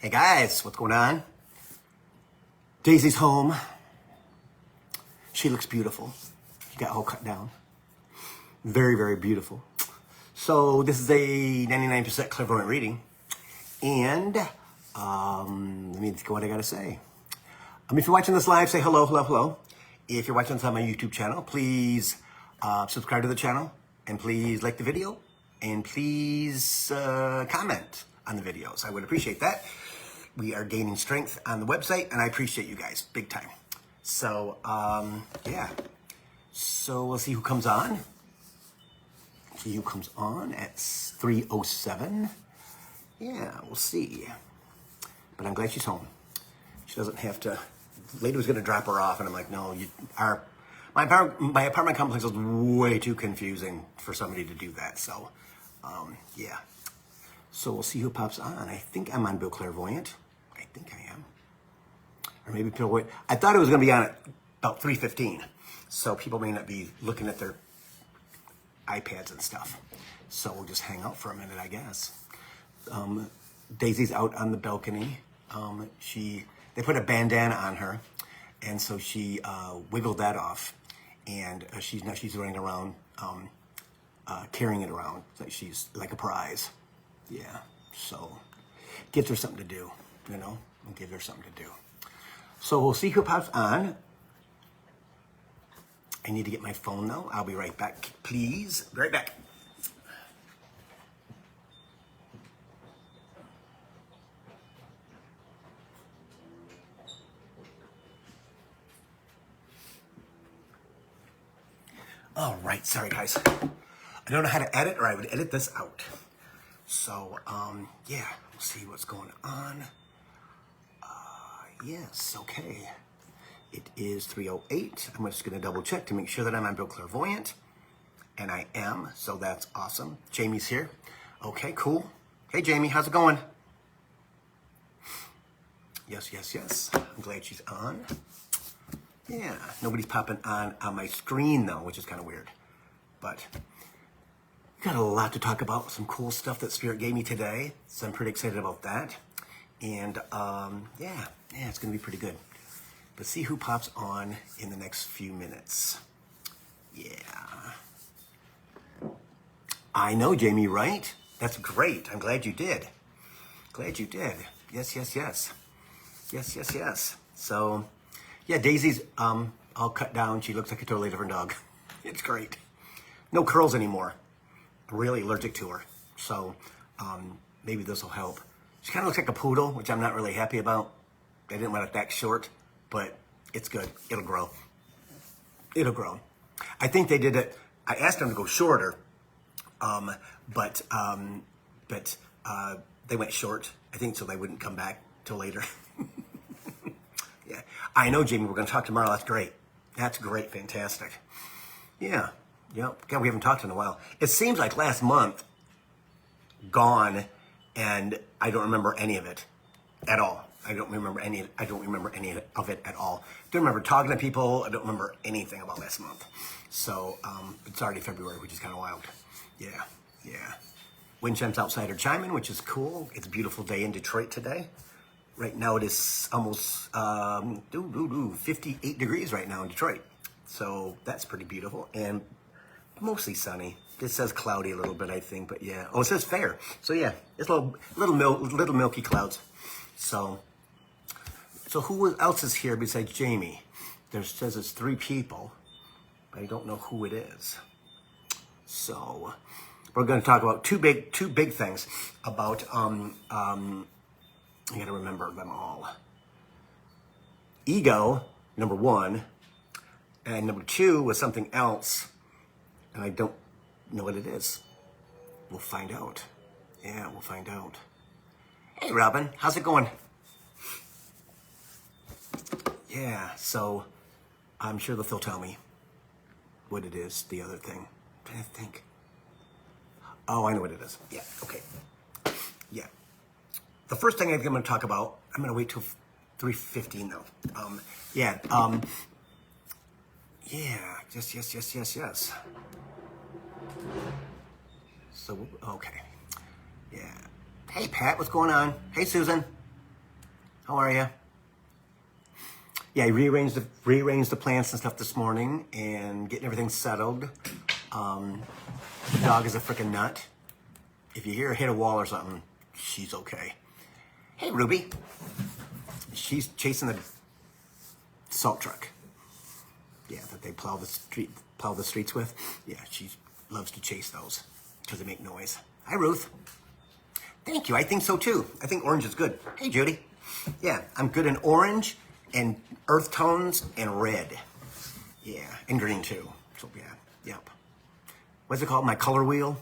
Hey guys, what's going on? Daisy's home. She looks beautiful. She got all cut down. Very, very beautiful. So this is a 99% clairvoyant reading. And let me go what I gotta say. If you're watching this live, say hello, hello, hello. If you're watching this on my YouTube channel, please subscribe to the channel. And please like the video. And please comment on the videos. I would appreciate that. We are gaining strength on the website, and I appreciate you guys big time. So, yeah. So we'll see who comes on. See who comes on at 3:07. Yeah, we'll see. But I'm glad she's home. She doesn't have to. Lady was gonna drop her off, and I'm like, no, my apartment complex is way too confusing for somebody to do that. So, yeah. So we'll see who pops on. I think I'm on Bill Clairvoyant. I think I am. Or maybe Clairvoyant. I thought it was going to be on at about 3:15. So people may not be looking at their iPads and stuff. So we'll just hang out for a minute, I guess. Daisy's out on the balcony. They put a bandana on her. And so she wiggled that off. And she's running around, carrying it around like she's like a prize. Yeah, so gives her something to do, you know, and give her something to do. So we'll see who pops on. I need to get my phone though. I'll be right back, please. Be right back. All right, sorry guys. I don't know how to edit, or I would edit this out. So, yeah, we'll see what's going on. Yes, okay. It is 3:08. I'm just going to double check to make sure that I'm on Bill Clairvoyant. And I am, so that's awesome. Jamie's here. Okay, cool. Hey, Jamie, how's it going? Yes, yes, yes. I'm glad she's on. Yeah, nobody's popping on my screen, though, which is kind of weird. But got a lot to talk about, some cool stuff that Spirit gave me today, so I'm pretty excited about that. And yeah, it's gonna be pretty good. But see who pops on in the next few minutes. Yeah. I know, Jamie, right? That's great. I'm glad you did. Glad you did. Yes, yes, yes. Yes, yes, yes. So, yeah, Daisy's all cut down. She looks like a totally different dog. It's great. No curls anymore. Really allergic to her, so maybe this will help. She kind of looks like a poodle, which I'm not really happy about. I didn't want it that short, but it's good. It'll grow. It'll grow. I think they did it. I asked them to go shorter, but they went short. I think so they wouldn't come back till later. Yeah, I know, Jamie. We're going to talk tomorrow. That's great. That's great. Fantastic. Yeah. Yep. God, we haven't talked in a while. It seems like last month gone, and I don't remember any of it at all. I don't remember any of it at all. Don't remember talking to people. I don't remember anything about last month. So it's already February, which is kind of wild. Yeah, yeah. Wind chimes outside are chiming, which is cool. It's a beautiful day in Detroit today. Right now it is almost 58 degrees right now in Detroit. So that's pretty beautiful. And mostly sunny. It says cloudy a little bit, I think, but yeah. Oh, it says fair. So yeah, it's little milky clouds. So who else is here besides Jamie? There says it's 3 people, but I don't know who it is. So we're going to talk about two big things about I got to remember them all. Ego, number 1, and number 2 was something else. And I don't know what it is. We'll find out. Yeah, we'll find out. Hey, Robin, how's it going? Yeah, so I'm sure that they'll tell me what it is, the other thing. I'm trying to think. Oh, I know what it is. Yeah, okay. Yeah. The first thing I'm going to talk about, I'm going to wait till 3:15 though. Yeah, yes. So, okay. Yeah. Hey, Pat, what's going on? Hey, Susan. How are you? Yeah, I rearranged the plants and stuff this morning and getting everything settled. The dog is a freaking nut. If you hear her hit a wall or something, she's okay. Hey, Ruby. She's chasing the salt truck. Yeah, that they plow the streets with. Yeah, she loves to chase those because they make noise. Hi, Ruth. Thank you. I think so too. I think orange is good. Hey, Judy. Yeah, I'm good in orange and earth tones and red. Yeah, and green too. So yeah, yep. What's it called? My color wheel?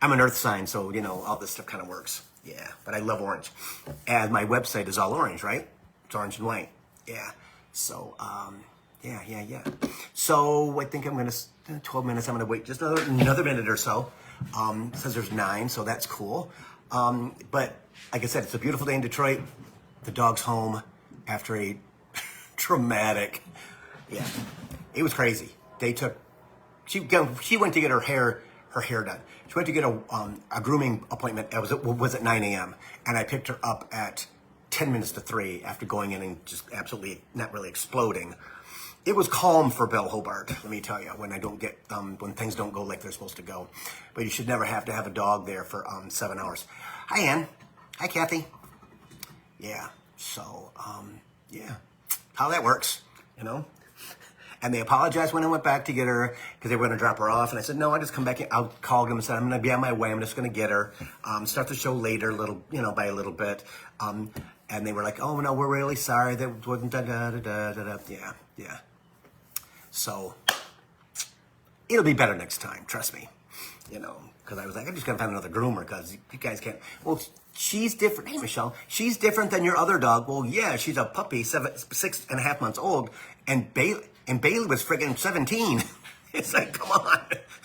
I'm an earth sign, so you know, all this stuff kind of works. Yeah, but I love orange. And my website is all orange, right? It's orange and white. Yeah. So, yeah. So I think I'm gonna, 12 minutes, I'm gonna wait just another minute or so. It says there's 9, so that's cool. But like I said, it's a beautiful day in Detroit. The dog's home after a traumatic, yeah, it was crazy. She went to get her hair done. She went to get a grooming appointment. It was at 9 a.m. And I picked her up at 10 minutes to 3 after going in and just absolutely not really exploding. It was calm for billhobart, let me tell you, when when things don't go like they're supposed to go. But you should never have to have a dog there for 7 hours. Hi, Ann. Hi, Kathy. Yeah. So, yeah. How that works, you know? And they apologized when I went back to get her because they were going to drop her off. And I said, no, I just come back in. I'll call them and said, I'm going to be on my way. I'm just going to get her. Start the show later, by a little bit. And they were like, oh, no, we're really sorry. That wasn't da-da-da-da-da-da. Yeah. So it'll be better next time. Trust me. You know, because I was like, I'm just going to find another groomer because you guys can't. Well, she's different. Hey, Michelle, she's different than your other dog. Well, yeah, she's a puppy, 6.5 months old. And Bailey was friggin' 17. It's like, come on.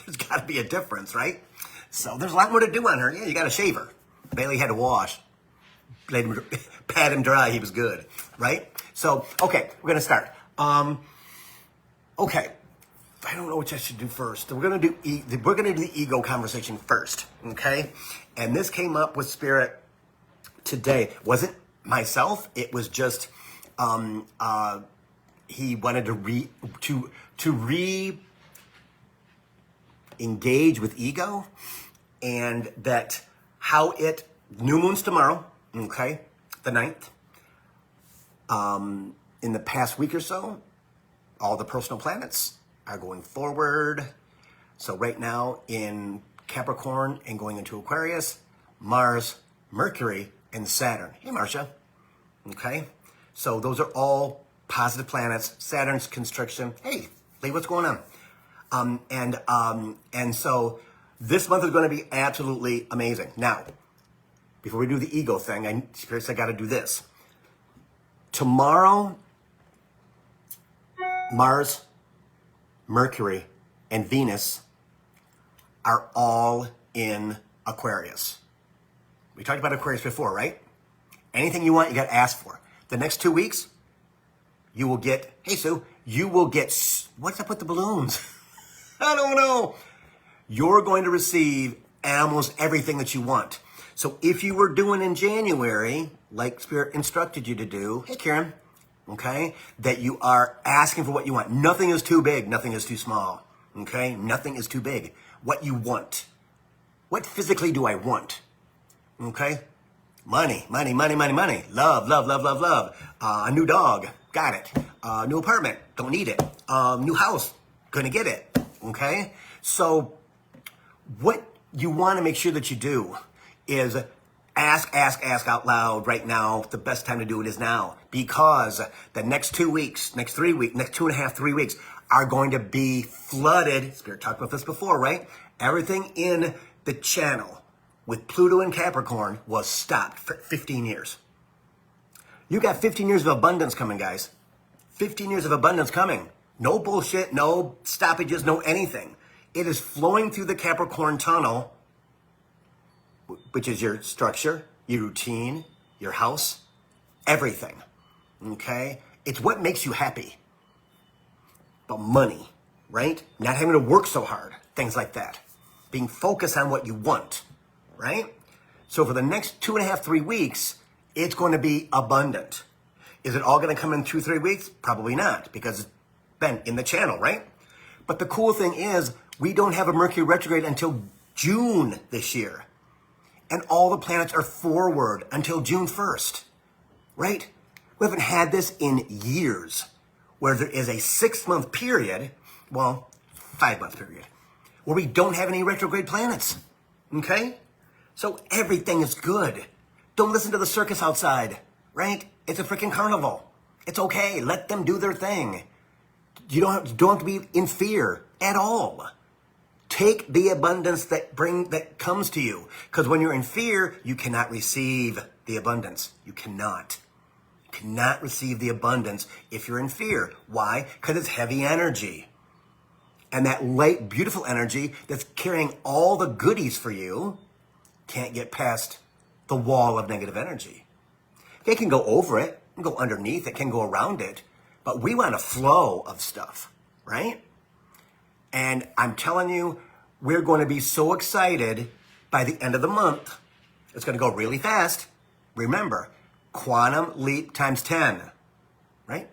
There's got to be a difference, right? So there's a lot more to do on her. Yeah, you got to shave her. Bailey had to wash. Pat him dry. He was good, right? So, okay, we're going to start. Okay. I don't know what I should do first. We're going to do the ego conversation first, okay? And this came up with Spirit today. Wasn't myself. It was just he wanted to re-engage with ego, and that how new moon's tomorrow, okay, the 9th. In the past week or so, all the personal planets are going forward. So right now in Capricorn and going into Aquarius, Mars, Mercury, and Saturn. Hey, Marcia. Okay, so those are all positive planets. Saturn's constriction. Hey, Lee, what's going on? And so this month is going to be absolutely amazing. Now, before we do the ego thing, I got to do this. Tomorrow, Mars, Mercury, and Venus are all in Aquarius. We talked about Aquarius before, right? Anything you want, you got to ask for. The next 2 weeks, you will get, hey, Sue, what's up with the balloons? I don't know. You're going to receive almost everything that you want. So if you were doing in January, like Spirit instructed you to do, hey, Karen, okay, that you are asking for what you want. Nothing is too big. Nothing is too small. Okay? Nothing is too big. What you want. What physically do I want? Okay? Money. Love. A new dog. Got it. New apartment. Don't need it. New house. Gonna get it. Okay? So what you want to make sure that you do is ask out loud right now. The best time to do it is now, because the next 2 weeks, next 3 weeks, next 2.5, 3 weeks are going to be flooded. Spirit talked about this before, right? Everything in the channel with Pluto and Capricorn was stopped for 15 years. You got 15 years of abundance coming, guys. 15 years of abundance coming. No bullshit, no stoppages, no anything. It is flowing through the Capricorn tunnel, which is your structure, your routine, your house, everything, okay? It's what makes you happy. But money, right? Not having to work so hard, things like that. Being focused on what you want, right? So for the next 2.5, 3 weeks, It's going to be abundant. Is it all going to come in 2-3 weeks? Probably not, because it's been in the channel, right? But the cool thing is, we don't have a Mercury retrograde until June this year. And all the planets are forward until June 1st, right? We haven't had this in years, where there is a 6-month period, well, 5-month period, where we don't have any retrograde planets, okay? So everything is good. Don't listen to the circus outside, right? It's a freaking carnival. It's okay. Let them do their thing. You don't have to be in fear at all. Take the abundance that comes to you. Because when you're in fear, you cannot receive the abundance. You cannot. You cannot receive the abundance if you're in fear. Why? Because it's heavy energy. And that light, beautiful energy that's carrying all the goodies for you can't get past the wall of negative energy. It can go over it, can go underneath it, can go around it, but we want a flow of stuff, right? And I'm telling you, we're going to be so excited by the end of the month. It's going to go really fast. Remember, quantum leap times 10, right?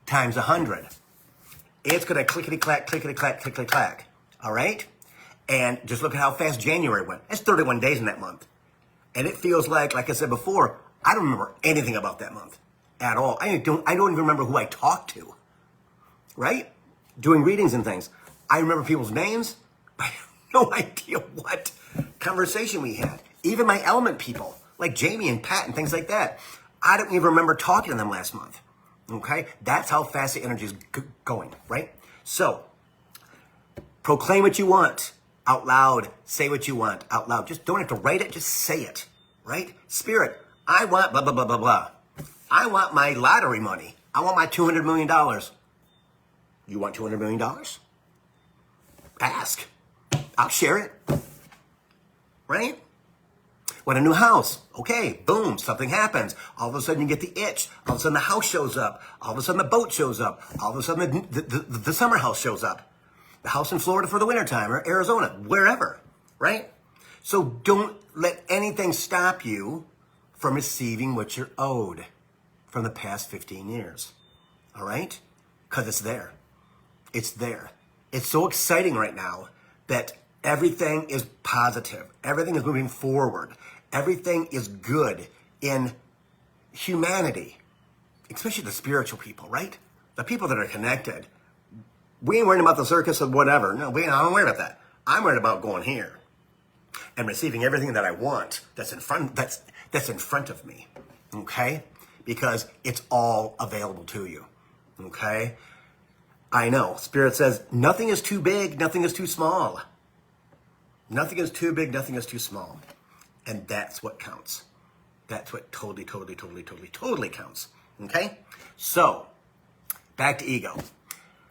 Times 100. It's going to clickety-clack, clickety-clack, clickety-clack, all right? And just look at how fast January went. It's 31 days in that month. And it feels like I said before, I don't remember anything about that month at all. I don't even remember who I talked to, right? Doing readings and things. I remember people's names, but I have no idea what conversation we had. Even my element people, like Jamie and Pat and things like that. I don't even remember talking to them last month, okay? That's how fast the energy is going, right? So, proclaim what you want out loud. Say what you want out loud. Just don't have to write it. Just say it, right? Spirit, I want blah, blah, blah, blah, blah. I want my lottery money. I want my $200 million. You want $200 million? Ask. I'll share it, right? Want a new house? Okay, boom, something happens. All of a sudden you get the itch. All of a sudden the house shows up. All of a sudden the boat shows up. All of a sudden the summer house shows up. The house in Florida for the wintertime, or Arizona, wherever, right? So don't let anything stop you from receiving what you're owed from the past 15 years, all right? Because it's there. It's there. It's so exciting right now that everything is positive. Everything is moving forward. Everything is good in humanity, especially the spiritual people, right? The people that are connected. We ain't worried about the circus or whatever. No, I don't worry about that. I'm worried about going here and receiving everything that I want that's in front of me, okay? Because it's all available to you, okay? I know. Spirit says nothing is too big, nothing is too small. Nothing is too big, nothing is too small. And that's what counts. That's what totally counts, okay? So, back to ego.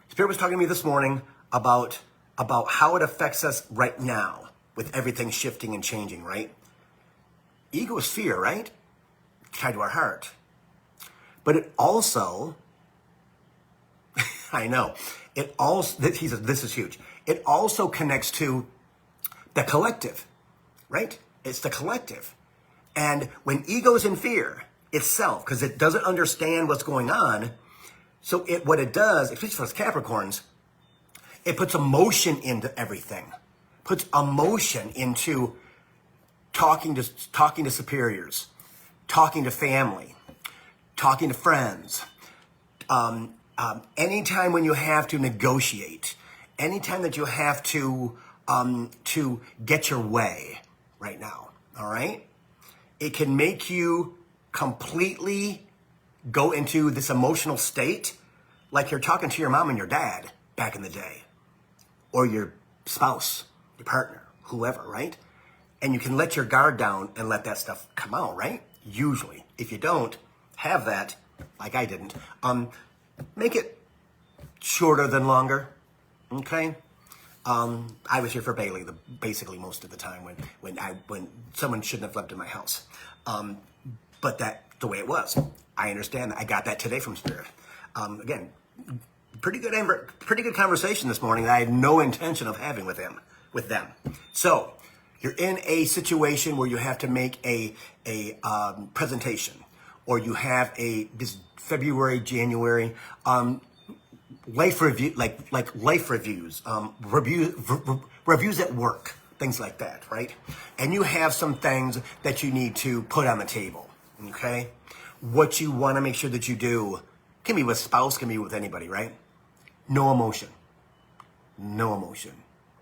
Spirit was talking to me this morning about how it affects us right now with everything shifting and changing, right? Ego is fear, right? Tied to our heart. But it also, I know, it also, he says, this is huge. It also connects to the collective, right? It's the collective. And when ego's in fear itself, because it doesn't understand what's going on, so what it does, especially for us Capricorns, it puts emotion into everything. Puts emotion into talking to superiors, talking to family, talking to friends. Anytime when you have to negotiate, anytime that you have to get your way right now, all right? It can make you completely go into this emotional state like you're talking to your mom and your dad back in the day, or your spouse, your partner, whoever, right? And you can let your guard down and let that stuff come out, right? Usually. If you don't have that, like I didn't, make it shorter than longer, okay? I was here for Bailey basically most of the time when someone shouldn't have lived in my house. But that's the way it was. I understand that. I got that today from Spirit. Again, pretty good conversation this morning that I had no intention of having with them. So you're in a situation where you have to make a presentation. or you have this February, January, life review, like life reviews, reviews at work, things like that, right? And you have some things that you need to put on the table, okay? What you want to make sure that you do, can be with spouse, can be with anybody, right? No emotion. No emotion.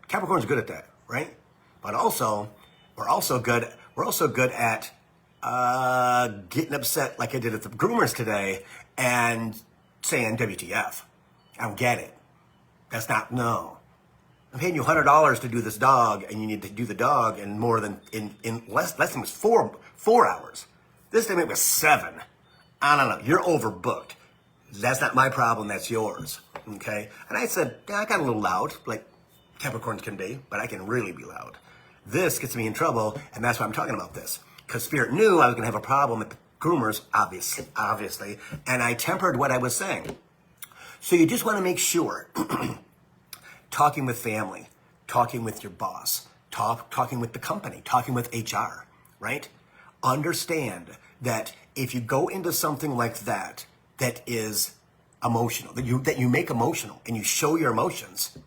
Capricorn's good at that, right? But also, we're also good at getting upset like I did at the groomers today and saying WTF. I don't get it. That's not, no. I'm paying you $100 to do this dog, and you need to do the dog in more than, in less than it was four hours. This time it was 7. I don't know, you're overbooked. That's not my problem, that's yours, okay? And I said, yeah, I got a little loud, like Capricorns can be, but I can really be loud. This gets me in trouble, and that's why I'm talking about this. Because Spirit knew I was gonna have a problem at the groomers, obviously, and I tempered what I was saying. So you just wanna make sure, talking with family, talking with your boss, talking with the company, talking with HR, right? Understand that if you go into something like that, that is emotional, that you make emotional and you show your emotions,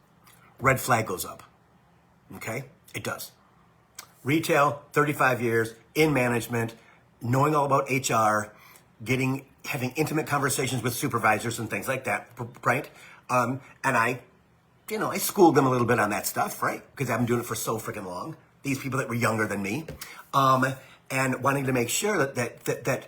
red flag goes up, okay? It does. Retail, 35 years, in management, knowing all about HR, having intimate conversations with supervisors and things like that, right? And I schooled them a little bit on that stuff, right? Because I've been doing it for so freaking long. These people that were younger than me, and wanting to make sure that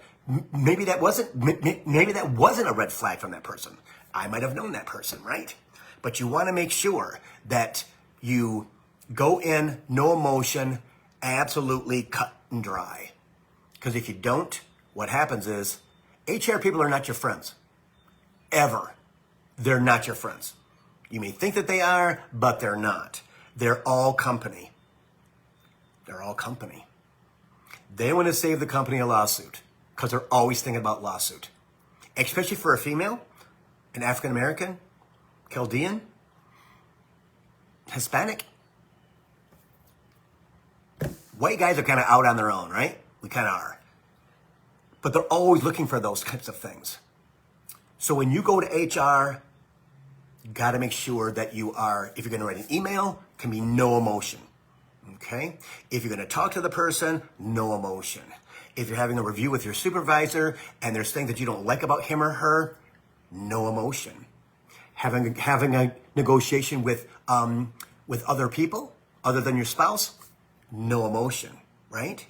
maybe that wasn't a red flag from that person. I might have known that person, right? But you want to make sure that you go in, no emotion, absolutely cut and dry. Because if you don't, what happens is HR people are not your friends. Ever. They're not your friends. You may think that they are, but they're not. They're all company. They're all company. They want to save the company a lawsuit because they're always thinking about lawsuit. Especially for a female, an African American, Chaldean, Hispanic. White guys are kind of out on their own, right? We kind of are. But they're always looking for those types of things. So when you go to HR, you got to make sure that you are, if you're going to write an email, can be no emotion. Okay? If you're going to talk to the person, no emotion. If you're having a review with your supervisor and there's things that you don't like about him or her, no emotion. Having a negotiation with other people other than your spouse, no emotion, right?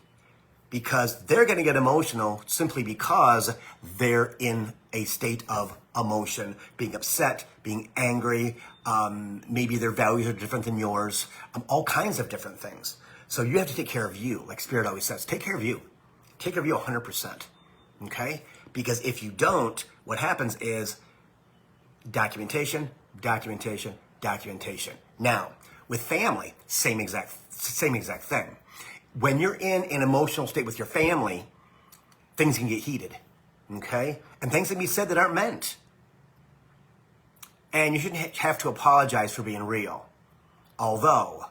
Because they're going to get emotional simply because they're in a state of emotion, being upset, being angry, maybe their values are different than yours, all kinds of different things. So you have to take care of you, like Spirit always says, take care of you. Take care of you 100%, okay? Because if you don't, what happens is documentation, documentation, documentation. Now, with family, same exact thing. When you're in an emotional state with your family, things can get heated, okay? And things can be said that aren't meant. And you shouldn't have to apologize for being real. Although,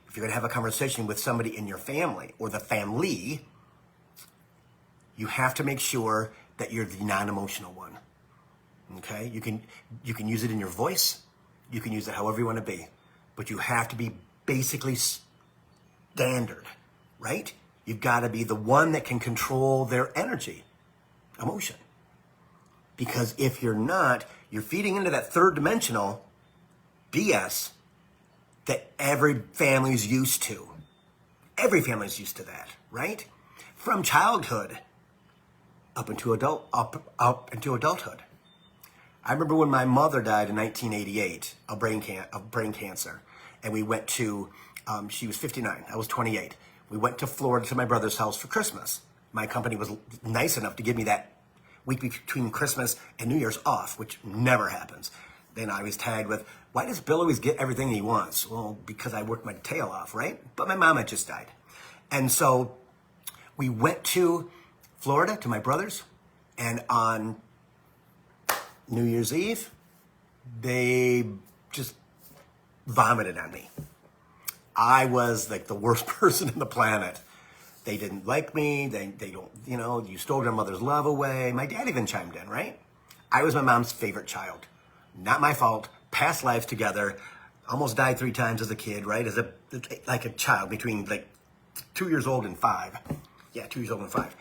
if you're going to have a conversation with somebody in your family or the family, you have to make sure that you're the non-emotional one, okay? You can use it in your voice. You can use it however you want to be. But you have to be basically standard, right? You've got to be the one that can control their energy, emotion. Because if you're not, you're feeding into that third dimensional BS that every family's used to. Every family's used to that, right? From childhood up into adulthood. I remember when my mother died in 1988 of brain cancer, and we went to, she was 59, I was 28. We went to Florida to my brother's house for Christmas. My company was nice enough to give me that week between Christmas and New Year's off, which never happens. Then I was tagged with, why does Bill always get everything he wants? Well, because I worked my tail off, right? But my mom had just died. And so we went to Florida to my brother's, and on New Year's Eve, they just vomited on me. I was like the worst person on the planet. They didn't like me. They don't, you stole their mother's love away. My dad even chimed in, right? I was my mom's favorite child. Not my fault. Past lives together. Almost died 3 times as a kid, right? Like a child between like 2 years old and 5. Yeah, 2 years old and 5.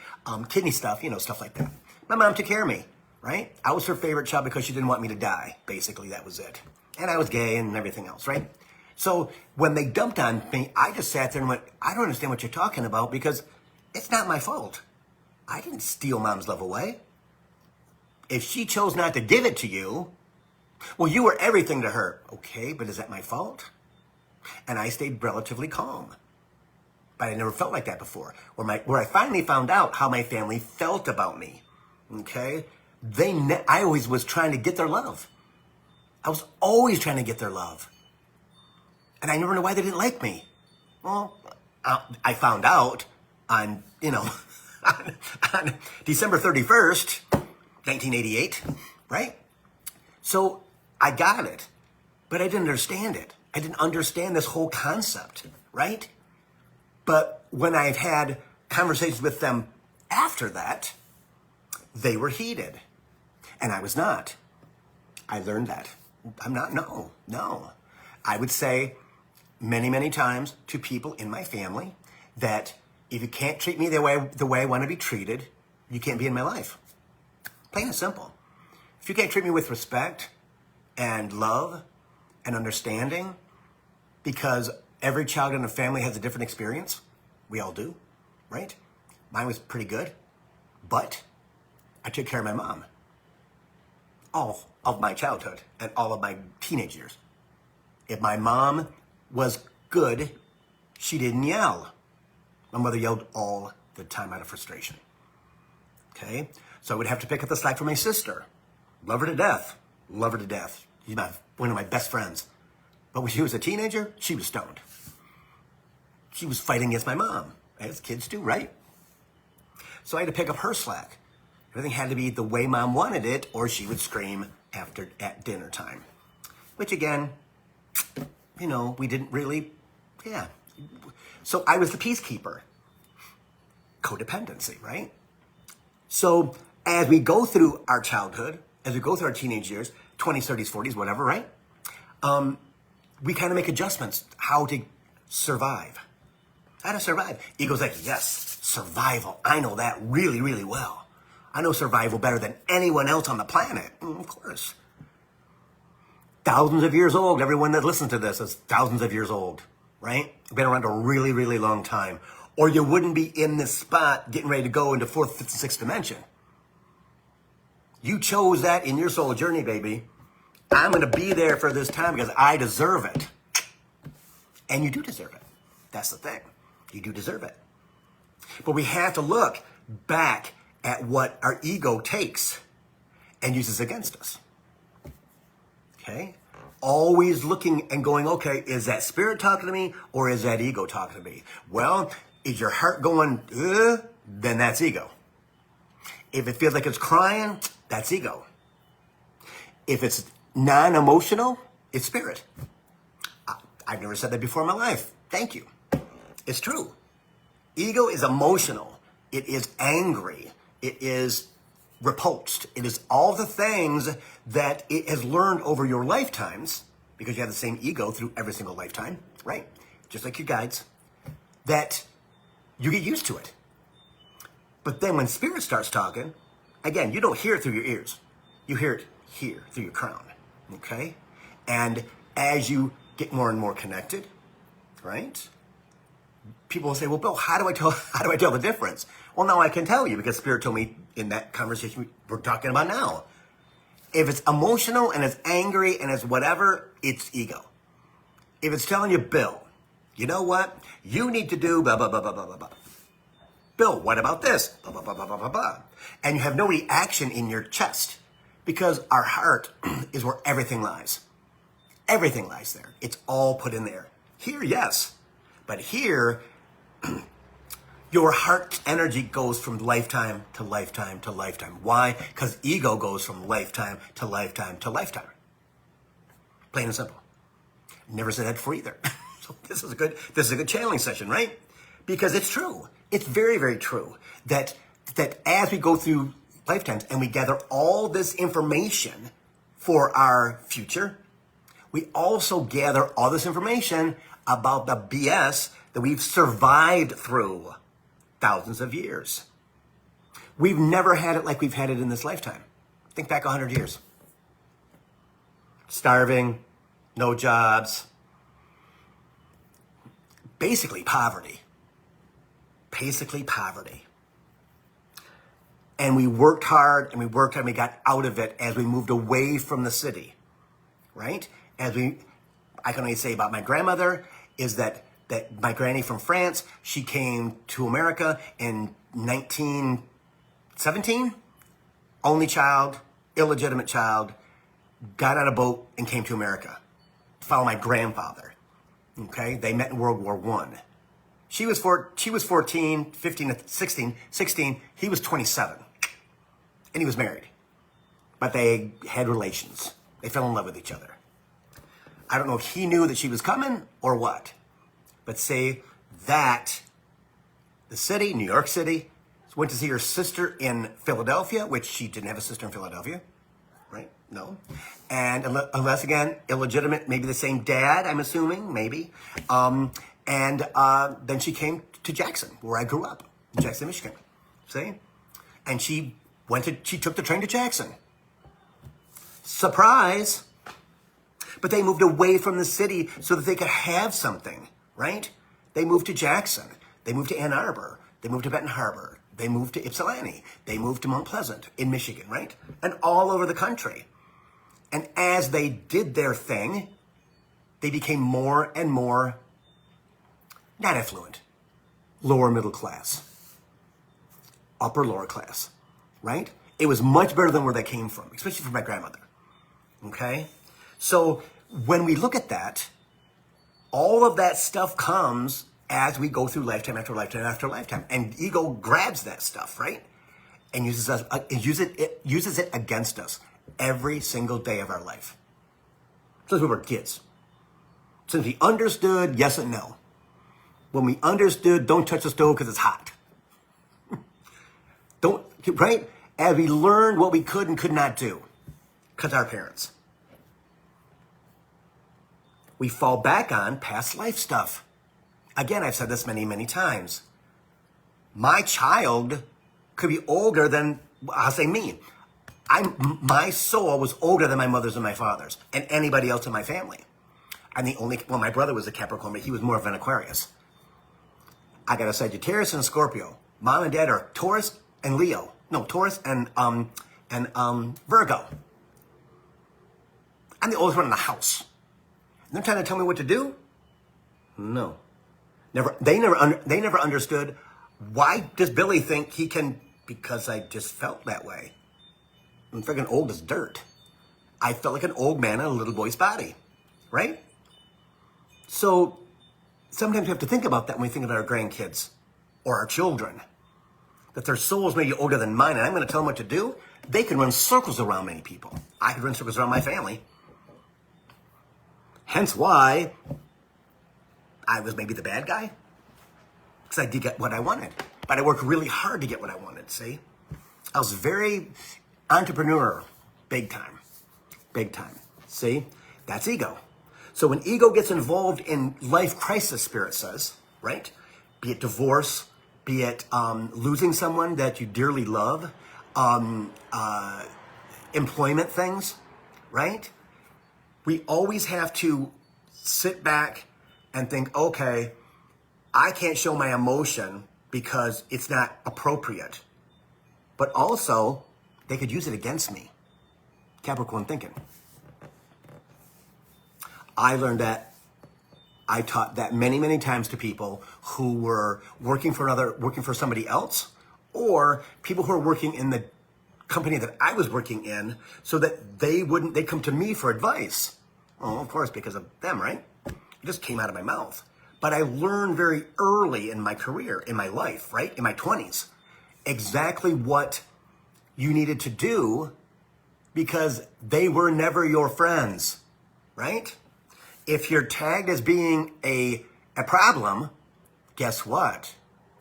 Kidney stuff, stuff like that. My mom took care of me, right? I was her favorite child because she didn't want me to die. Basically, that was it. And I was gay and everything else, right? So when they dumped on me, I just sat there and went, I don't understand what you're talking about because it's not my fault. I didn't steal mom's love away. If she chose not to give it to you, well, you were everything to her. Okay, but is that my fault? And I stayed relatively calm. But I never felt like that before. Where I finally found out how my family felt about me. Okay? I always was trying to get their love. I was always trying to get their love. And I never knew why they didn't like me. Well, I found out on December 31st, 1988, right? So I got it, but I didn't understand it. I didn't understand this whole concept, right? But when I've had conversations with them after that, they were heated. And I was not. I learned that. I'm not, no. I would say many, many times to people in my family that if you can't treat me the way I want to be treated, you can't be in my life. Plain and simple. If you can't treat me with respect and love and understanding, because every child in a family has a different experience. We all do, right? Mine was pretty good, but I took care of my mom all of my childhood and all of my teenage years. If my mom was good, she didn't yell. My mother yelled all the time out of frustration. Okay? So I would have to pick up the slack for my sister. Love her to death. Love her to death. She's one of my best friends. But when she was a teenager, she was stoned. She was fighting against my mom, as kids do, right? So I had to pick up her slack. Everything had to be the way mom wanted it, or she would scream at dinner time. Which again, we didn't really, yeah. So I was the peacekeeper. Codependency, right? So as we go through our childhood, as we go through our teenage years, 20s, 30s, 40s, whatever, right? We kind of make adjustments, how to survive. How to survive. Ego's like, yes, survival. I know that really, really well. I know survival better than anyone else on the planet. Of course. Thousands of years old. Everyone that listens to this is thousands of years old, right? Been around a really, really long time. Or you wouldn't be in this spot getting ready to go into 4th, 5th, and 6th dimension. You chose that in your soul journey, baby. I'm going to be there for this time because I deserve it. And you do deserve it. That's the thing. You do deserve it. But we have to look back at what our ego takes and uses against us. Okay? Always looking and going, okay, is that spirit talking to me or is that ego talking to me? Well, is your heart going, then that's ego. If it feels like it's crying, that's ego. If it's non-emotional, it's spirit. I've never said that before in my life. Thank you. It's true. Ego is emotional. It is angry. It is repulsed. It is all the things that it has learned over your lifetimes, because you have the same ego through every single lifetime, right? Just like your guides, that you get used to it. But then when spirit starts talking, again, you don't hear it through your ears. You hear it here through your crown, okay? And as you get more and more connected, right? People will say, well, Bill, how do I tell the difference? Well, now I can tell you because Spirit told me in that conversation we're talking about now. If it's emotional and it's angry and it's whatever, it's ego. If it's telling you, Bill, you know what? You need to do blah, blah, blah, blah, blah, blah, blah. Bill, what about this? Blah, blah, blah, blah, blah, blah, blah. And you have no reaction in your chest because our heart is where everything lies. Everything lies there. It's all put in there. Here, yes. But here, your heart energy goes from lifetime to lifetime to lifetime. Why? Because ego goes from lifetime to lifetime to lifetime. Plain and simple. Never said that before either. So this is a good channeling session, right? Because it's true. It's very, very true that as we go through lifetimes and we gather all this information for our future, we also gather all this information about the BS that we've survived through thousands of years. We've never had it like we've had it in this lifetime. Think back 100 years. Starving, no jobs, basically poverty. Basically poverty. And we worked hard and we got out of it as we moved away from the city, right? I can only say about my grandmother is that my granny from France, she came to America in 1917, only child, illegitimate child, got on a boat and came to America to follow my grandfather, okay? They met in World War I. She was 14, 15, 16, he was 27. And he was married. But they had relations. They fell in love with each other. I don't know if he knew that she was coming or what. But say that the city, New York City, went to see her sister in Philadelphia, which she didn't have a sister in Philadelphia, right? No. And unless, again, illegitimate, maybe the same dad, I'm assuming, maybe. And then she came to Jackson, where I grew up, Jackson, Michigan. See? And she took the train to Jackson. Surprise! But they moved away from the city so that they could have something, right? They moved to Jackson. They moved to Ann Arbor. They moved to Benton Harbor. They moved to Ypsilanti. They moved to Mount Pleasant in Michigan, right? And all over the country. And as they did their thing, they became more and more not affluent, lower middle class, upper lower class, right? It was much better than where they came from, especially for my grandmother, okay? So when we look at that, all of that stuff comes as we go through lifetime after lifetime after lifetime. And ego grabs that stuff, right? And uses it against us every single day of our life. Since we were kids. Since we understood yes and no. When we understood don't touch the stove because it's hot. Right? As we learned what we could and could not do. Because our parents. We fall back on past life stuff. Again, I've said this many, many times. My child could be older than, I'll say me. My soul was older than my mother's and my father's and anybody else in my family. My brother was a Capricorn, but he was more of an Aquarius. I got a Sagittarius and a Scorpio. Mom and dad are Taurus and Leo. No, Taurus and Virgo. I'm the oldest one in the house. And they're trying to tell me what to do? No. They never understood, why does Billy think he can, because I just felt that way. I'm freaking old as dirt. I felt like an old man in a little boy's body, right? So sometimes we have to think about that when we think about our grandkids or our children, that their souls may be older than mine, and I'm going to tell them what to do. They can run circles around many people. I could run circles around my family. Hence why I was maybe the bad guy, because I did get what I wanted. But I worked really hard to get what I wanted, see? I was very entrepreneur, big time, see? That's ego. So when ego gets involved in life crisis, Spirit says, right? Be it divorce, be it losing someone that you dearly love, employment things, right? We always have to sit back and think, okay, I can't show my emotion because it's not appropriate. But also, they could use it against me. Capricorn thinking. I learned that. I taught that many, many times to people who were working for somebody else, or people who are working in the company that I was working in, so that they come to me for advice. Oh, of course, because of them, right? It just came out of my mouth. But I learned very early in my career, in my life, right? In my 20s, exactly what you needed to do, because they were never your friends, right? If you're tagged as being a problem, guess what?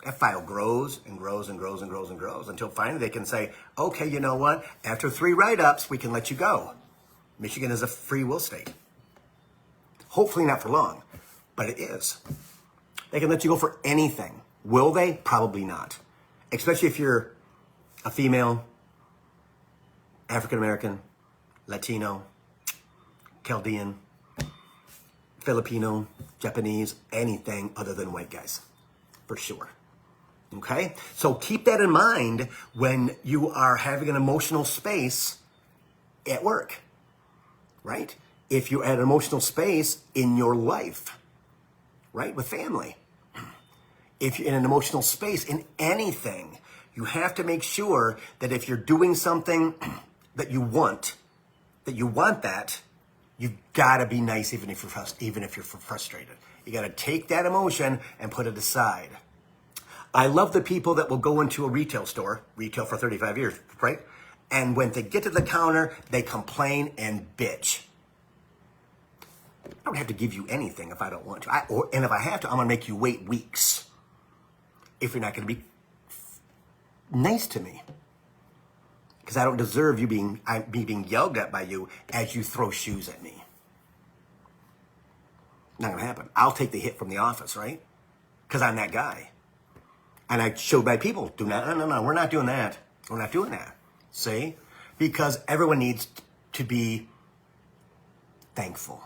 That file grows and grows and grows and grows and grows until finally they can say, okay, you know what? After 3 write-ups, we can let you go. Michigan is a free will state. Hopefully not for long, but it is. They can let you go for anything. Will they? Probably not. Especially if you're a female, African-American, Latino, Chaldean, Filipino, Japanese, anything other than white guys, for sure. Okay? So keep that in mind when you are having an emotional space at work, right? If you're at an emotional space in your life, right? With family. If you're in an emotional space in anything, you have to make sure that if you're doing something that you want that, you've got to be nice even if you're frustrated. You got to take that emotion and put it aside. I love the people that will go into a retail store, retail for 35 years, right? And when they get to the counter, they complain and bitch. I don't have to give you anything if I don't want to. And if I have to, I'm going to make you wait weeks if you're not going to be nice to me. Because I don't deserve you being yelled at by you as you throw shoes at me. Not going to happen. I'll take the hit from the office, right? Because I'm that guy. And I showed my people, no, we're not doing that. We're not doing that. See? Because everyone needs to be thankful.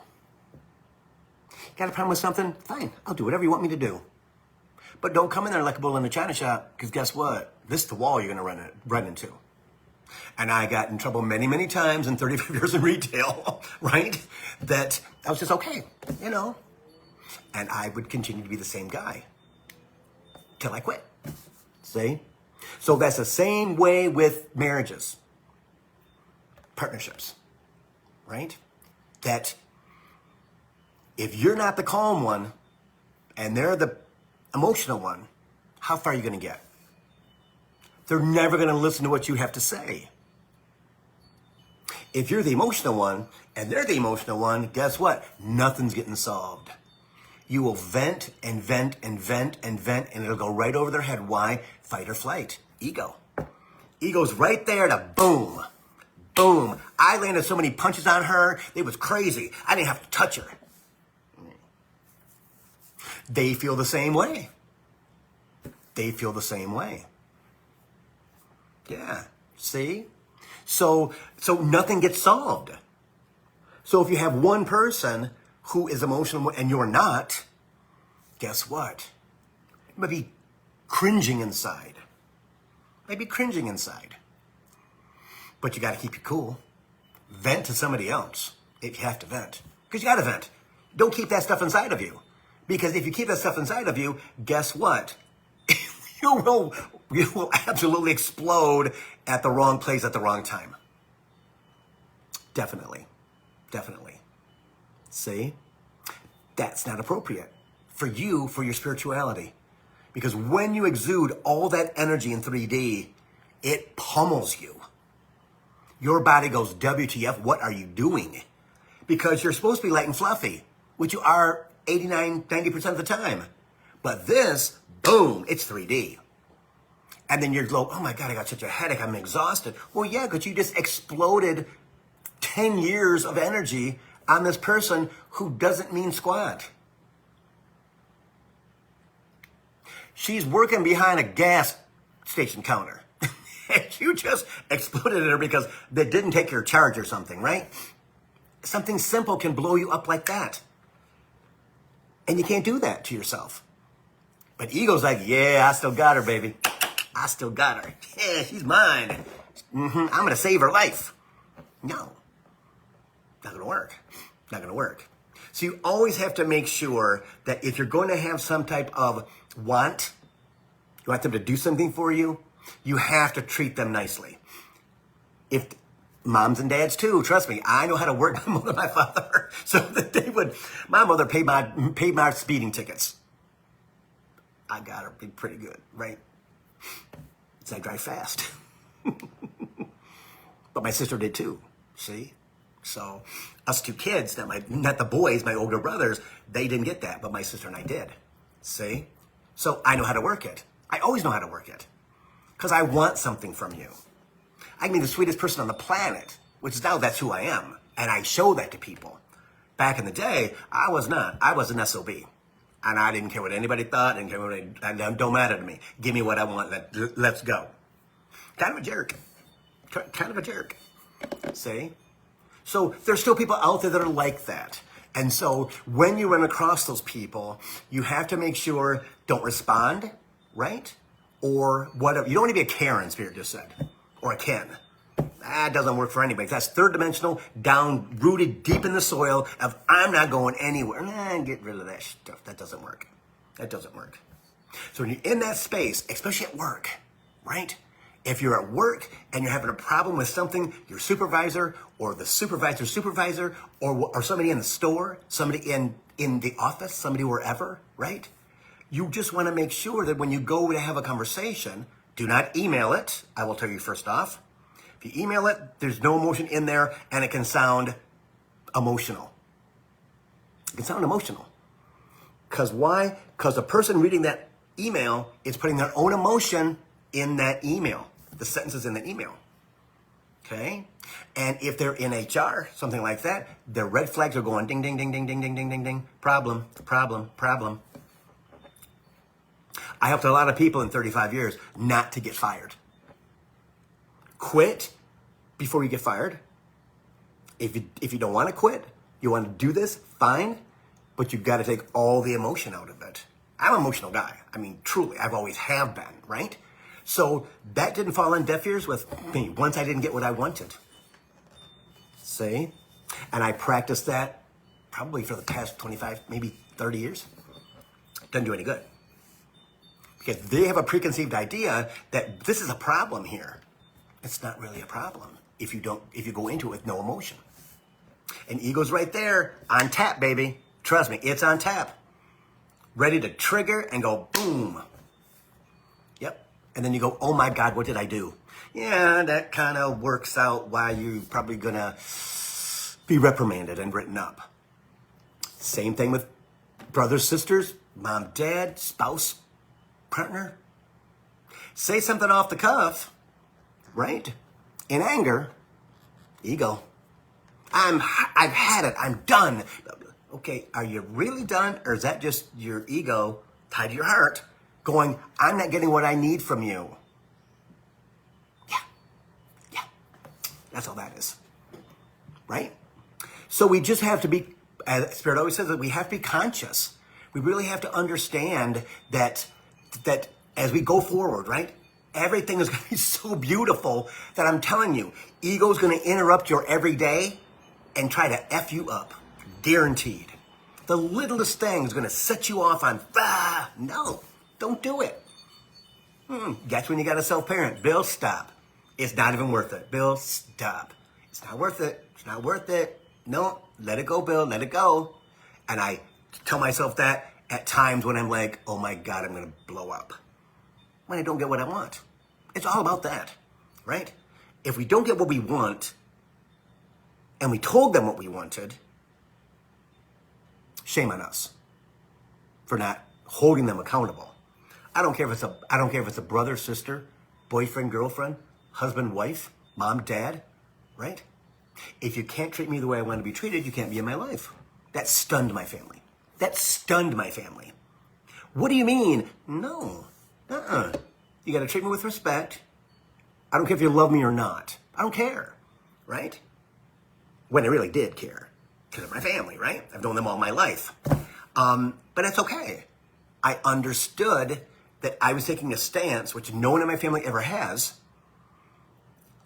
Got a problem with something? Fine, I'll do whatever you want me to do. But don't come in there like a bull in a china shop, because guess what? This is the wall you're going to run into. And I got in trouble many, many times in 35 years in retail, right? That I was just okay, you know? And I would continue to be the same guy till I quit. See? So that's the same way with marriages, partnerships, right? That if you're not the calm one and they're the emotional one, how far are you going to get? They're never going to listen to what you have to say. If you're the emotional one and they're the emotional one, guess what? Nothing's getting solved. You will vent and vent and vent and vent, and it'll go right over their head. Why? Fight or flight. Ego. Ego's right there to boom, boom. I landed so many punches on her, it was crazy. I didn't have to touch her. They feel the same way. They feel the same way. Yeah, see? So nothing gets solved. So if you have one person who is emotional and you're not, guess what? You might be cringing inside. Maybe cringing inside. But you got to keep it cool. Vent to somebody else if you have to vent. Because you got to vent. Don't keep that stuff inside of you. Because if you keep that stuff inside of you, guess what? You will absolutely explode at the wrong place at the wrong time. Definitely. Definitely. See? That's not appropriate for you, for your spirituality. Because when you exude all that energy in 3D, it pummels you. Your body goes, WTF, what are you doing? Because you're supposed to be light and fluffy, which you are 89, 90% of the time. But this, boom, it's 3D. And then you're like, oh my God, I got such a headache, I'm exhausted. Well, yeah, because you just exploded 10 years of energy on this person who doesn't mean squat. She's working behind a gas station counter. And you just exploded at her because they didn't take your charge or something, right? Something simple can blow you up like that. And you can't do that to yourself. But ego's like, yeah, I still got her, baby. I still got her. Yeah, she's mine. I'm going to save her life. No. Not going to work. Not going to work. So you always have to make sure that if you're going to have some type of want, you want them to do something for you, you have to treat them nicely. If moms and dads too, trust me, I know how to work my mother and my father so that they would, my mother paid my speeding tickets. I got her pretty good, right? Because I drive fast. But my sister did too, see? So us two kids, not the boys, my older brothers, they didn't get that, but my sister and I did, see? So I know how to work it. I always know how to work it because I want something from you. I can be the sweetest person on the planet, which is now that's who I am. And I show that to people. Back in the day, I was not. I was an SOB. And I didn't care what anybody thought. Didn't care what it don't matter to me. Give me what I want. Let's go. Kind of a jerk. Kind of a jerk. See? So there's still people out there that are like that. And so when you run across those people, you have to make sure don't respond, right? Or whatever. You don't want to be a Karen, Spirit just said. Or a Ken. That doesn't work for anybody. That's third dimensional, down, rooted deep in the soil of I'm not going anywhere. Get rid of that stuff. That doesn't work. That doesn't work. So when you're in that space, especially at work, right? If you're at work and you're having a problem with something, your supervisor or the supervisor's supervisor or somebody in the store, somebody in the office, somebody wherever, right? You just want to make sure that when you go to have a conversation, do not email it. I will tell you first off. If you email it, there's no emotion in there and it can sound emotional. It can sound emotional. Because why? Because the person reading that email is putting their own emotion in that email. The sentences in the email. Okay? And if they're in HR, something like that, their red flags are going ding, ding, ding, ding, ding, ding, ding, ding, ding. Problem, problem, problem. I helped a lot of people in 35 years not to get fired. Quit before you get fired. If you don't want to quit, you want to do this, fine, but you've got to take all the emotion out of it. I'm an emotional guy. I mean, truly, I've always have been, right? So that didn't fall on deaf ears with me once I didn't get what I wanted. See? And I practiced that probably for the past 25, maybe 30 years. Doesn't do any good. Because they have a preconceived idea that this is a problem here. It's not really a problem if you go into it with no emotion. And ego's right there on tap, baby. Trust me, it's on tap. Ready to trigger and go boom. Yep. And then you go, oh my God, what did I do? Yeah, that kind of works out why you're probably gonna be reprimanded and written up. Same thing with brothers, sisters, mom, dad, spouse, partner. Say something off the cuff, right? In anger, ego. I've had it. I'm done. Okay, are you really done? Or is that just your ego tied to your heart going, I'm not getting what I need from you? Yeah. That's all that is. Right? So we just have to be, as Spirit always says, that we have to be conscious. We really have to understand that as we go forward, right? Everything is going to be so beautiful that I'm telling you, ego is going to interrupt your everyday and try to F you up. Guaranteed. The littlest thing is going to set you off on, no, don't do it. That's when you got to self-parent. Bill, stop. It's not even worth it. Bill, stop. It's not worth it. It's not worth it. No, let it go, Bill. Let it go. And I tell myself that at times when I'm like, oh my God, I'm going to blow up. When I don't get what I want. It's all about that, right? If we don't get what we want, and we told them what we wanted, shame on us for not holding them accountable. I don't care if it's a brother, sister, boyfriend, girlfriend, husband, wife, mom, dad, right? If you can't treat me the way I want to be treated, you can't be in my life. That stunned my family. What do you mean? No. You got to treat me with respect. I don't care if you love me or not. I don't care, right? When I really did care, because of my family, right? I've known them all my life. But it's okay. I understood that I was taking a stance, which no one in my family ever has,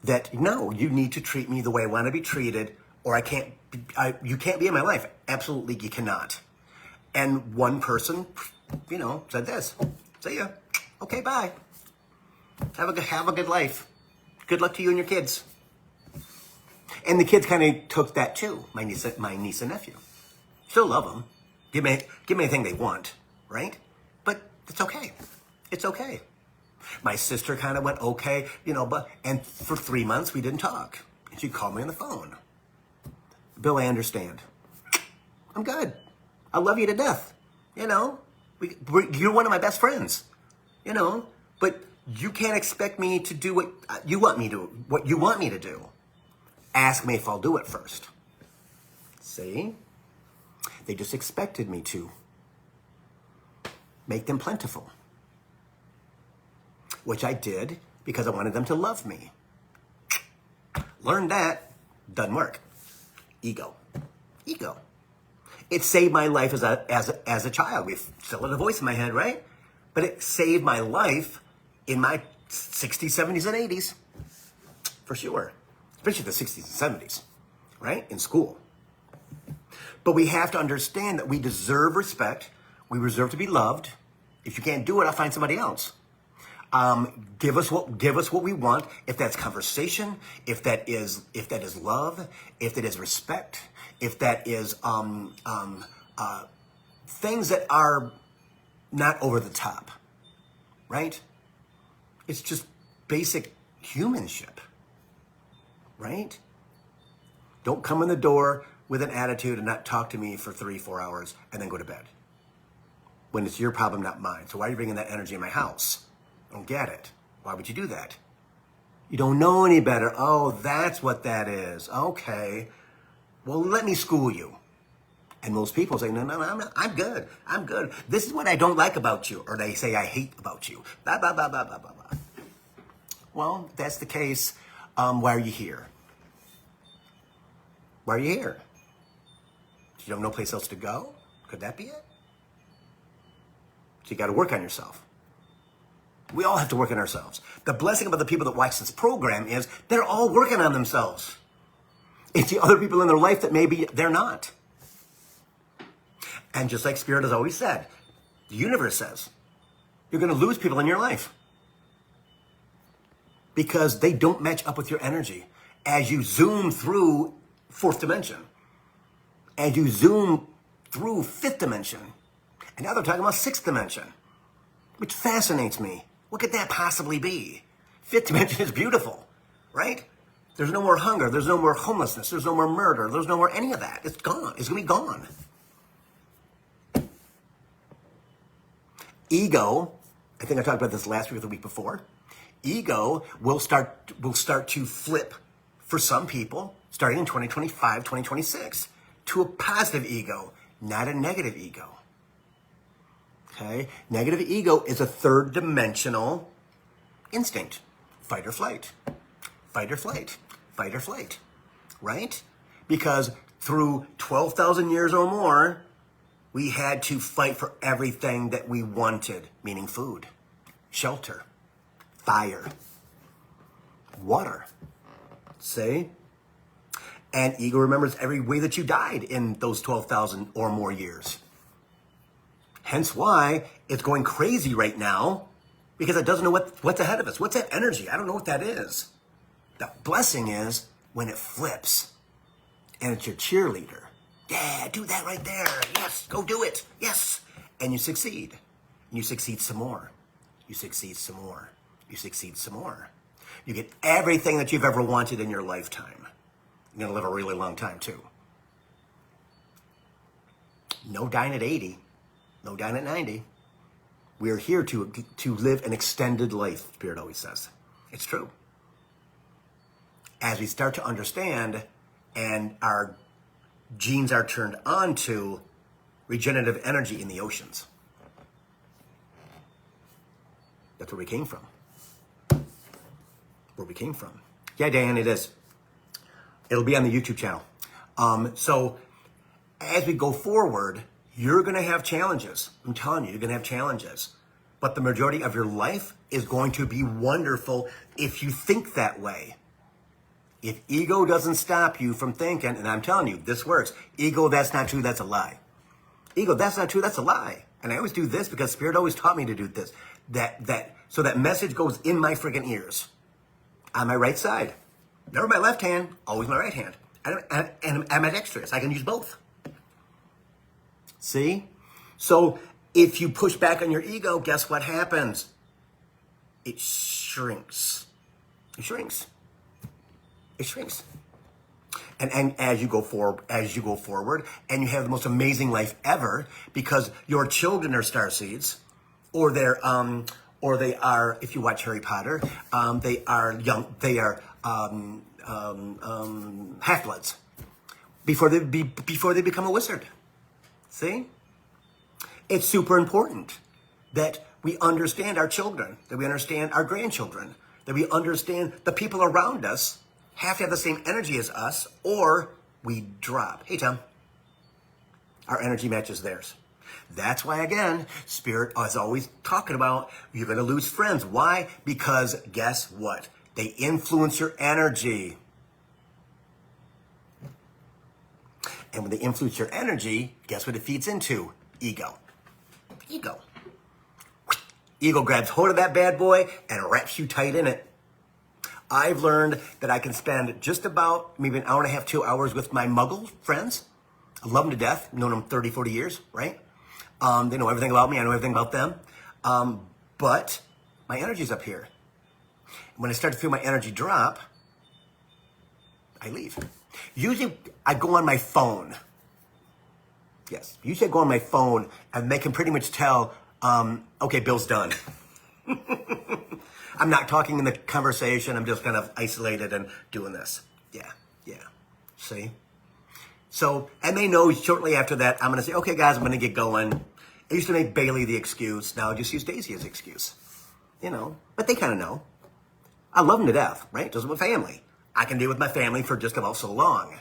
that no, you need to treat me the way I want to be treated, or you can't be in my life. Absolutely, you cannot. And one person, said this, see ya. Okay, bye. Have a good life. Good luck to you and your kids. And the kids kind of took that too. My niece and nephew. Still love them. Give me anything they want, right? But it's okay. It's okay. My sister kind of went okay, and for 3 months we didn't talk. And she called me on the phone. Bill, I understand. I'm good. I love you to death. You're one of my best friends. you know, but you can't expect me to do what you want me to do. Ask me if I'll do it first. See? They just expected me to make them plentiful, which I did because I wanted them to love me. Learned that, doesn't work. Ego. It saved my life as a child. We still had a voice in my head, right? But it saved my life in my 60s, 70s, and 80s, for sure. Especially the 60s and 70s, right? In school. But we have to understand that we deserve respect. We deserve to be loved. If you can't do it, I'll find somebody else. Give us what we want. If that's conversation, if that is love, if that is respect, if that is things that are not over the top, right? It's just basic humanship, right? Don't come in the door with an attitude and not talk to me for 3-4 hours and then go to bed. When it's your problem, not mine. So why are you bringing that energy in my house? I don't get it. Why would you do that? You don't know any better. Oh, that's what that is. Okay. Well, let me school you. And most people say, no, I'm good. I'm good. This is what I don't like about you. Or they say, I hate about you. Blah, blah, blah, blah, blah, blah, blah. Well, if that's the case, why are you here? Why are you here? You have no place else to go? Could that be it? So you got to work on yourself. We all have to work on ourselves. The blessing about the people that watch this program is they're all working on themselves. It's the other people in their life that maybe they're not. And just like Spirit has always said, the universe says, you're going to lose people in your life because they don't match up with your energy. As you zoom through fourth dimension, as you zoom through fifth dimension, and now they're talking about sixth dimension, which fascinates me. What could that possibly be? Fifth dimension is beautiful, right? There's no more hunger. There's no more homelessness. There's no more murder. There's no more any of that. It's gone. It's going to be gone. Ego, I think I talked about this last week or the week before. Ego will start to flip for some people starting in 2025, 2026 to a positive ego, not a negative ego. Okay? Negative ego is a third dimensional instinct. Fight or flight. Fight or flight. Fight or flight. Right? Because through 12,000 years or more, we had to fight for everything that we wanted, meaning food, shelter, fire, water. See? And ego remembers every way that you died in those 12,000 or more years. Hence why it's going crazy right now, because it doesn't know what's ahead of us. What's that energy? I don't know what that is. The blessing is when it flips and it's your cheerleader. Yeah, do that right there. Yes, go do it. Yes. And you succeed. And you succeed some more. You succeed some more. You succeed some more. You get everything that you've ever wanted in your lifetime. You're going to live a really long time too. No dying at 80. No dying at 90. We are here to live an extended life, Spirit always says. It's true. As we start to understand and our genes are turned on to regenerative energy in the oceans. That's where we came from. Where we came from. Yeah, Dan, it is. It'll be on the YouTube channel. So as we go forward, you're going to have challenges. I'm telling you, you're going to have challenges. But the majority of your life is going to be wonderful if you think that way. If ego doesn't stop you from thinking, and I'm telling you, this works. Ego, that's not true, that's a lie. Ego, that's not true, that's a lie. And I always do this because Spirit always taught me to do this. So that message goes in my friggin' ears. On my right side. Never my left hand, always my right hand. And I'm ambidextrous. I can use both. See? So if you push back on your ego, guess what happens? It shrinks. It shrinks. It shrinks. And as you go forward, and you have the most amazing life ever, because your children are starseeds, or or they are, if you watch Harry Potter, they are young, they are half-bloods before they become a wizard. See? It's super important that we understand our children, that we understand our grandchildren, that we understand the people around us have to have the same energy as us, or we drop. Hey, Tom. Our energy matches theirs. That's why, again, Spirit is always talking about you're going to lose friends. Why? Because guess what? They influence your energy. And when they influence your energy, guess what it feeds into? Ego. Ego. Ego grabs hold of that bad boy and wraps you tight in it. I've learned that I can spend just about maybe an hour and a half, 2 hours with my Muggle friends. I love them to death. Known them 30, 40 years, right? They know everything about me. I know everything about them. But my energy's up here. When I start to feel my energy drop, I leave. Usually, I go on my phone. Yes, usually I go on my phone and they can pretty much tell, okay, Bill's done. I'm not talking in the conversation. I'm just kind of isolated and doing this. Yeah. See? So, and they know shortly after that, I'm going to say, okay, guys, I'm going to get going. I used to make Bailey the excuse. Now I just use Daisy as excuse. But they kind of know. I love them to death, right? Just with family. I can deal with my family for just about so long.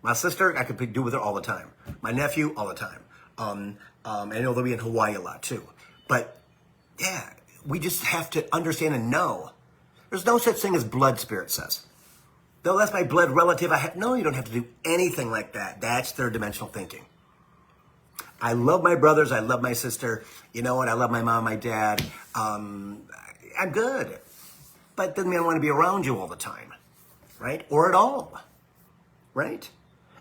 My sister, I could do with her all the time. My nephew, all the time. I know they'll be in Hawaii a lot too. But yeah, we just have to understand and know. There's no such thing as blood, Spirit says. No, that's my blood relative. No, you don't have to do anything like that. That's third dimensional thinking. I love my brothers. I love my sister. You know what? I love my mom, my dad. I'm good. But doesn't mean I want to be around you all the time, right? Or at all, right?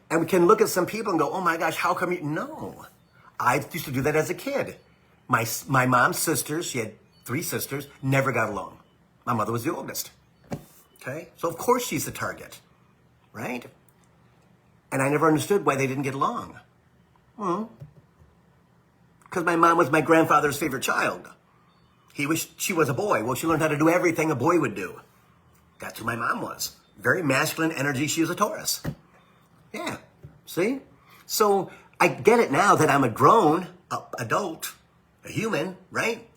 And we can look at some people and go, oh my gosh, how come you? No. I used to do that as a kid. My mom's sisters, she had 3 sisters, never got along. My mother was the oldest. Okay? So of course she's the target, right? And I never understood why they didn't get along. Well, because my mom was my grandfather's favorite child. She was a boy. Well, she learned how to do everything a boy would do. That's who my mom was. Very masculine energy. She was a Taurus. Yeah. See? So I get it now that I'm a grown adult, a human, right?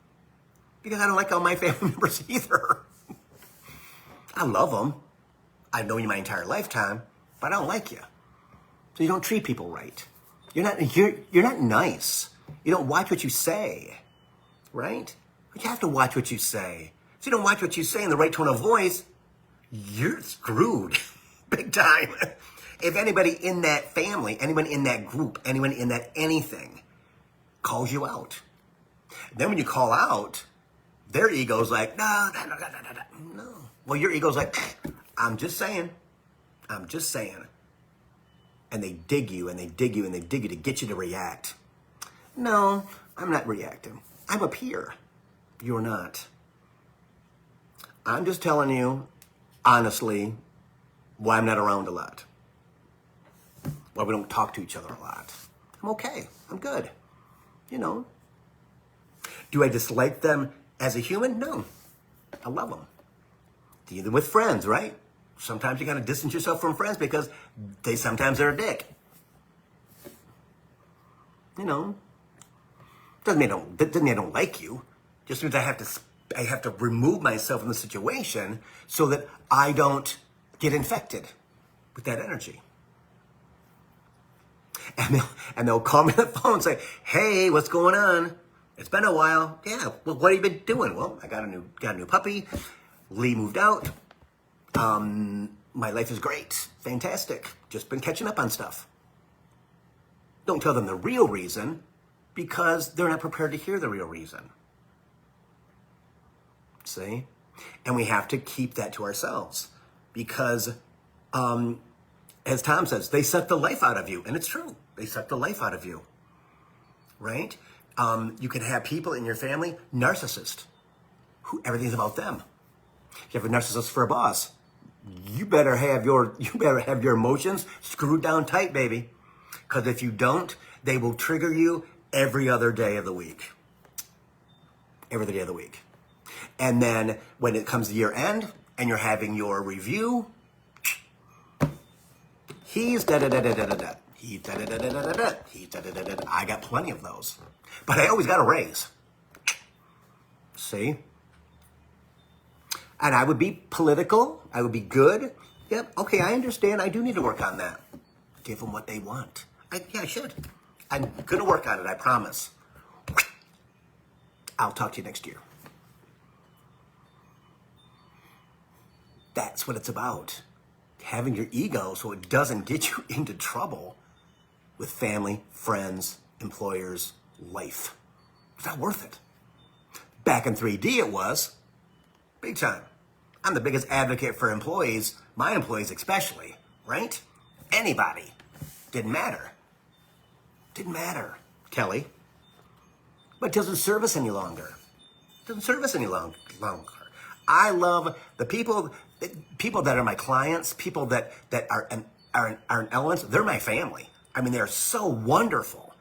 Because I don't like all my family members either. I love them. I've known you my entire lifetime, but I don't like you. So you don't treat people right. You're not nice. You don't watch what you say, right? But you have to watch what you say. So you don't watch what you say in the right tone of voice, you're screwed big time. If anybody in that family, anyone in that group, anyone in that anything calls you out, then when you call out, their ego's like, no. Well, your ego's like, I'm just saying. And they dig you and they dig you and they dig you to get you to react. No, I'm not reacting. I'm up here. You're not. I'm just telling you, honestly, why I'm not around a lot. Why we don't talk to each other a lot. I'm okay. I'm good. Do I dislike them as a human? No. I love them. Even with friends, right? Sometimes you got to distance yourself from friends because sometimes they're a dick. Doesn't mean I don't like you. Just means I have to remove myself from the situation so that I don't get infected with that energy. And they'll call me on the phone and say, hey, what's going on? It's been a while. Yeah, well, what have you been doing? Well, I got a new puppy. Lee moved out. My life is great. Fantastic. Just been catching up on stuff. Don't tell them the real reason because they're not prepared to hear the real reason. See? And we have to keep that to ourselves because, as Tom says, they suck the life out of you. And it's true. They suck the life out of you. Right? You can have people in your family, narcissist, who everything's about them. You have a narcissist for a boss. You better have your emotions screwed down tight, baby. Because if you don't, they will trigger you every other day of the week. Every day of the week. And then when it comes to year end and you're having your review, he's da-da-da-da-da-da-da. He's da-da-da-da-da-da-da. He's da-da-da-da-da. I got plenty of those. But I always got a raise. See? And I would be political. I would be good. Yep, okay, I understand. I do need to work on that. Give them what they want. I should. I'm going to work on it, I promise. I'll talk to you next year. That's what it's about. Having your ego so it doesn't get you into trouble with family, friends, employers, life. It's not worth it. Back in 3D it was. Big time. I'm the biggest advocate for employees, my employees especially, right? Anybody. Didn't matter. Didn't matter, Kelly. But it doesn't serve us any longer. It doesn't serve us any longer. I love the people that are my clients, people that are in elements. They're my family. I mean, they're so wonderful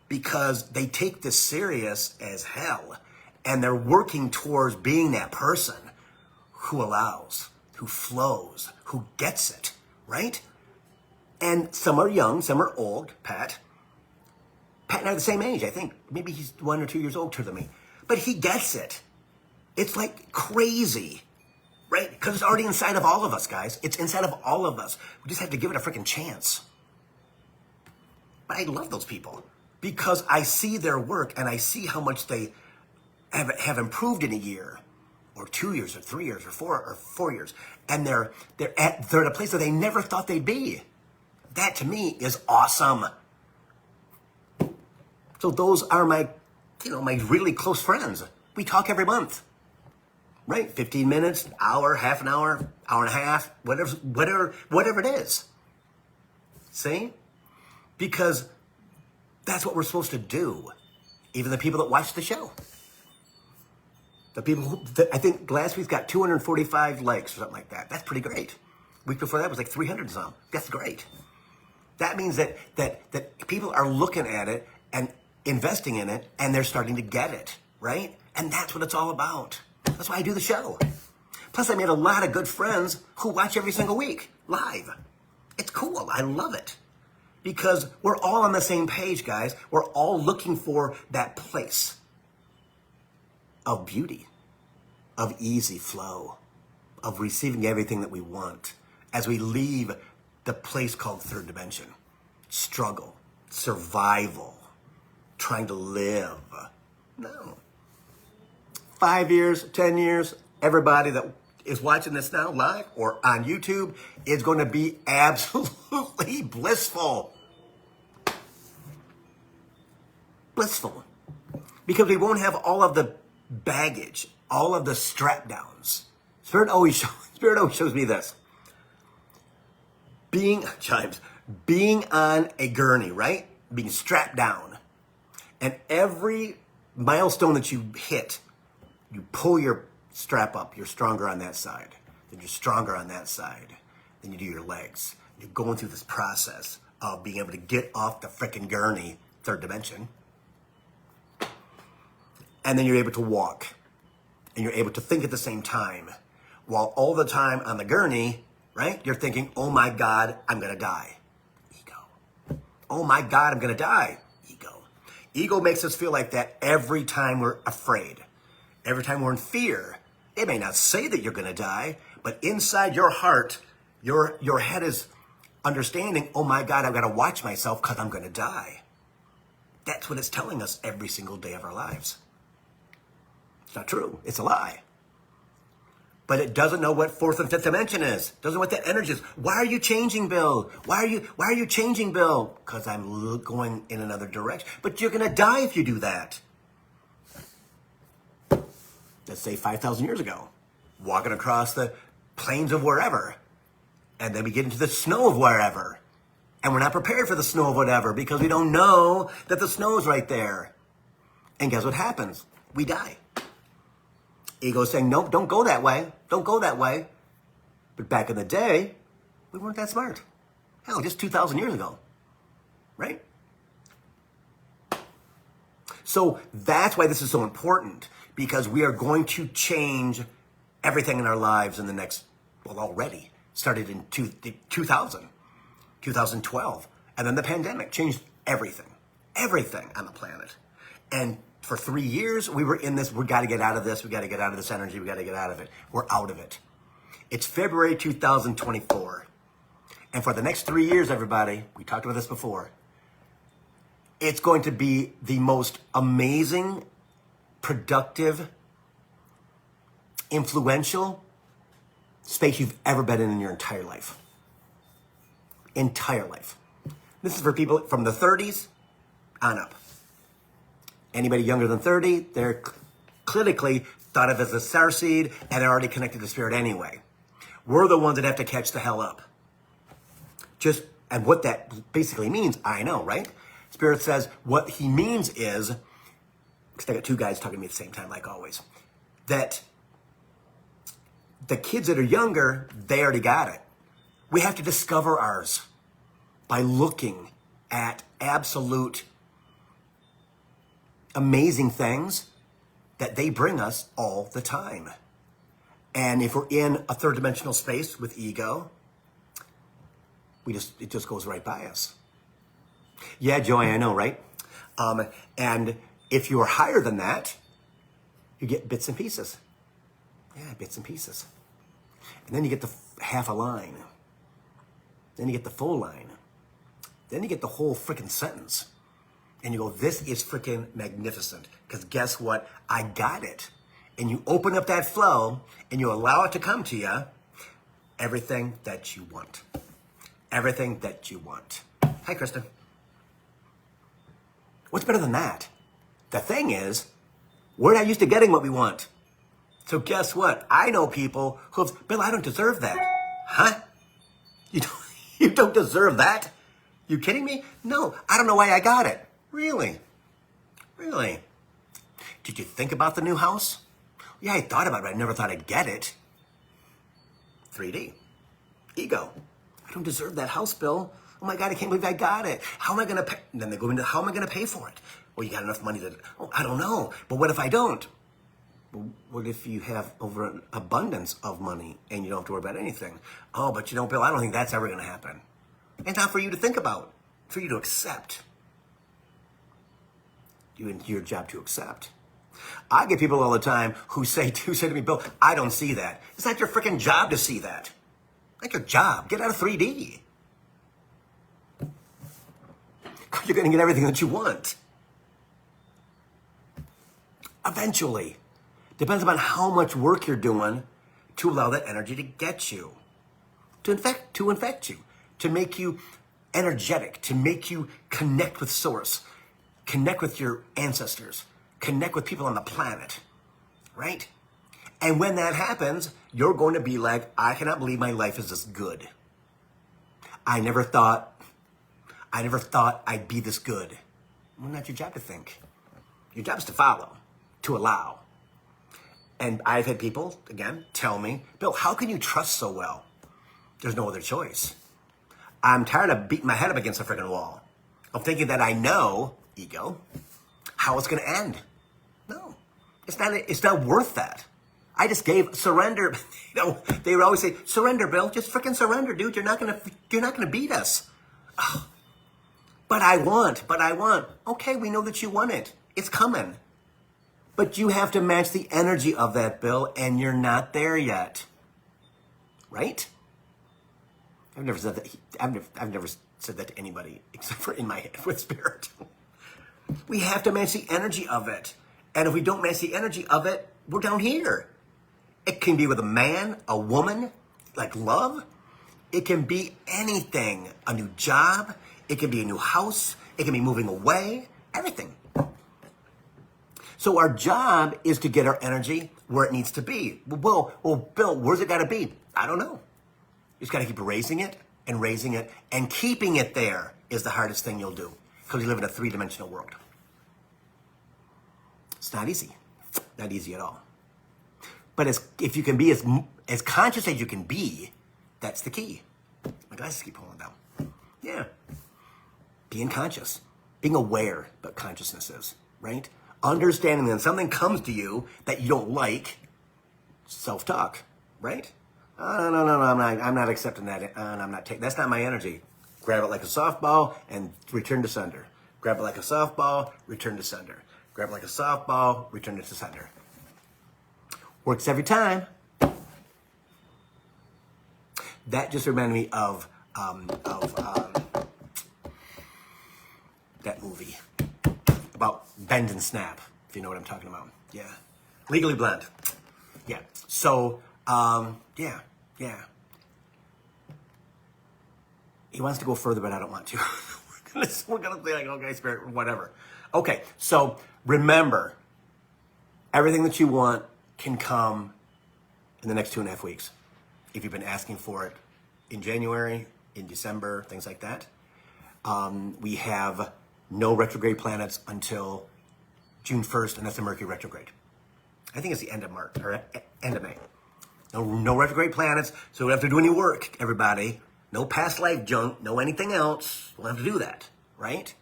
because they take this serious as hell, and they're working towards being that person who allows, who flows, who gets it, right? And some are young, some are old. Pat and I are the same age, I think. Maybe he's 1 or 2 years older than me. But he gets it. It's like crazy, right? Because it's already inside of all of us, guys. It's inside of all of us. We just have to give it a freaking chance. But I love those people because I see their work and I see how much they have improved in a year or 2 years or 3 years or 4 years. And they're at a place that they never thought they'd be. That to me is awesome. So those are my really close friends. We talk every month, right? 15 minutes, hour, half an hour, hour and a half, whatever it is. See? Because that's what we're supposed to do. Even the people that watch the show. The people who, I think last week's got 245 likes or something like that. That's pretty great. Week before that was like 300 and some. That's great. That means that people are looking at it and investing in it, and they're starting to get it, right? And that's what it's all about. That's why I do the show. Plus, I made a lot of good friends who watch every single week live. It's cool. I love it. Because we're all on the same page, guys. We're all looking for that place of beauty, of easy flow, of receiving everything that we want as we leave the place called third dimension. Struggle, survival, trying to live. No. 5 years, 10 years, everybody that is watching this now live or on YouTube is going to be absolutely blissful. Blissful. Because we won't have all of the baggage, all of the strap downs. Spirit always shows me this. Being on a gurney, right? Being strapped down. And every milestone that you hit, you pull your strap up. You're stronger on that side. Then you're stronger on that side. Then you do your legs. You're going through this process of being able to get off the frickin' gurney, third dimension. And then you're able to walk. And you're able to think at the same time. While all the time on the gurney, right, you're thinking, oh my God, I'm going to die. Ego. Oh my God, I'm going to die. Ego. Ego makes us feel like that every time we're afraid. Every time we're in fear. It may not say that you're going to die, but inside your heart, your head is understanding, oh my God, I've got to watch myself because I'm going to die. That's what it's telling us every single day of our lives. It's not true. It's a lie. But it doesn't know what fourth and fifth dimension is. Doesn't know what that energy is. Why are you changing, Bill? Why are you changing, Bill? Because I'm going in another direction. But you're going to die if you do that. Let's say 5,000 years ago. Walking across the plains of wherever. And then we get into the snow of wherever. And we're not prepared for the snow of whatever because we don't know that the snow is right there. And guess what happens? We die. Ego saying, nope, don't go that way. Don't go that way. But back in the day, we weren't that smart. Hell, just 2,000 years ago. Right? So that's why this is so important. because we are going to change everything in our lives in the next, well, already started in 2000, 2012. And then the pandemic changed everything on the planet. And for 3 years, we were in this, we got to get out of this, we got to get out of this energy, we got to get out of it. We're out of it. It's February 2024. And for the next 3 years, everybody, we talked about this before, it's going to be the most amazing, productive, influential space you've ever been in your entire life. Entire life. This is for people from the 30s on up. Anybody younger than 30, they're clinically thought of as a star seed and they're already connected to spirit anyway. We're the ones that have to catch the hell up. And what that basically means, I know, right? Spirit says what he means is, because I got two guys talking to me at the same time, like always, that the kids that are younger, they already got it. We have to discover ours by looking at absolute amazing things that they bring us all the time. And if we're in a third dimensional space with ego, it just goes right by us. Yeah, Joey, I know, right? And if you are higher than that, you get bits and pieces. Yeah, bits and pieces. And then you get the half a line. Then you get the full line. Then you get the whole freaking sentence. And you go, this is freaking magnificent. Because guess what? I got it. And you open up that flow and you allow it to come to you. Everything that you want. Everything that you want. Hi, Kristen. What's better than that? The thing is, we're not used to getting what we want. So guess what? I know people who've, Bill, I don't deserve that. Huh? You don't deserve that? You kidding me? No, I don't know why I got it. Really? Really? Did you think about the new house? Yeah, I thought about it, but I never thought I'd get it. 3D. Ego. I don't deserve that house, Bill. Oh my God, I can't believe I got it. How am I going to pay? And then they go into, how am I going to pay for it? Well, you got enough money to, oh, I don't know. But what if I don't? Well, what if you have over an abundance of money and you don't have to worry about anything? Oh, but you know, Bill, I don't think that's ever going to happen. It's not for you to think about, for you to accept. It's your job to accept. I get people all the time who say to me, Bill, I don't see that. It's not your freaking job to see that. Not your job. Get out of 3D. You're going to get everything that you want. Eventually. Depends upon how much work you're doing to allow that energy to get you. To infect you. To make you energetic. To make you connect with source. Connect with your ancestors. Connect with people on the planet. Right? And when that happens, you're going to be like, I cannot believe my life is this good. I never thought I'd be this good. Well, not your job to think. Your job is to follow, to allow. And I've had people, again, tell me, Bill, how can you trust so well? There's no other choice. I'm tired of beating my head up against a freaking wall. Of thinking that I know, ego, how it's going to end. No, it's not worth that. I just gave surrender. They would always say, surrender, Bill. Just freaking surrender, dude. You're not gonna beat us. Oh, but I want. Okay, we know that you want it. It's coming. But you have to match the energy of that, Bill, and you're not there yet. Right? I've never said that. I've never said that to anybody except for in my head with spirit. We have to match the energy of it. And if we don't match the energy of it, we're down here. It can be with a man, a woman, like love. It can be anything. A new job. It can be a new house. It can be moving away. Everything. So our job is to get our energy where it needs to be. Well, Bill, where's it got to be? I don't know. You just got to keep raising it. And keeping it there is the hardest thing you'll do. Because we live in a three-dimensional world. It's not easy. Not easy at all. But if you can be as conscious as you can be, that's the key. My glasses keep pulling down. Yeah. Being conscious. Being aware, but consciousness is, right? Understanding that something comes to you that you don't like, self-talk, right? No, I'm not accepting that. I'm not taking, that's not my energy. Grab it like a softball and return to sender. Grab it like a softball, return to sender. Grab it like a softball, return it to sender. Works every time. That just reminded me of that movie about Bend and Snap, if you know what I'm talking about. Yeah. Legally Blonde. Yeah. So, yeah. He wants to go further, but I don't want to. we're gonna be like, okay, Spirit, whatever. Okay, so remember, everything that you want can come in the next 2.5 weeks. If you've been asking for it in January, in December, things like that. We have no retrograde planets until June 1st, and that's the Mercury retrograde. I think it's the end of March, or end of May. No retrograde planets, so we don't have to do any work, everybody. No past life junk, no anything else. We don't have to do that, right?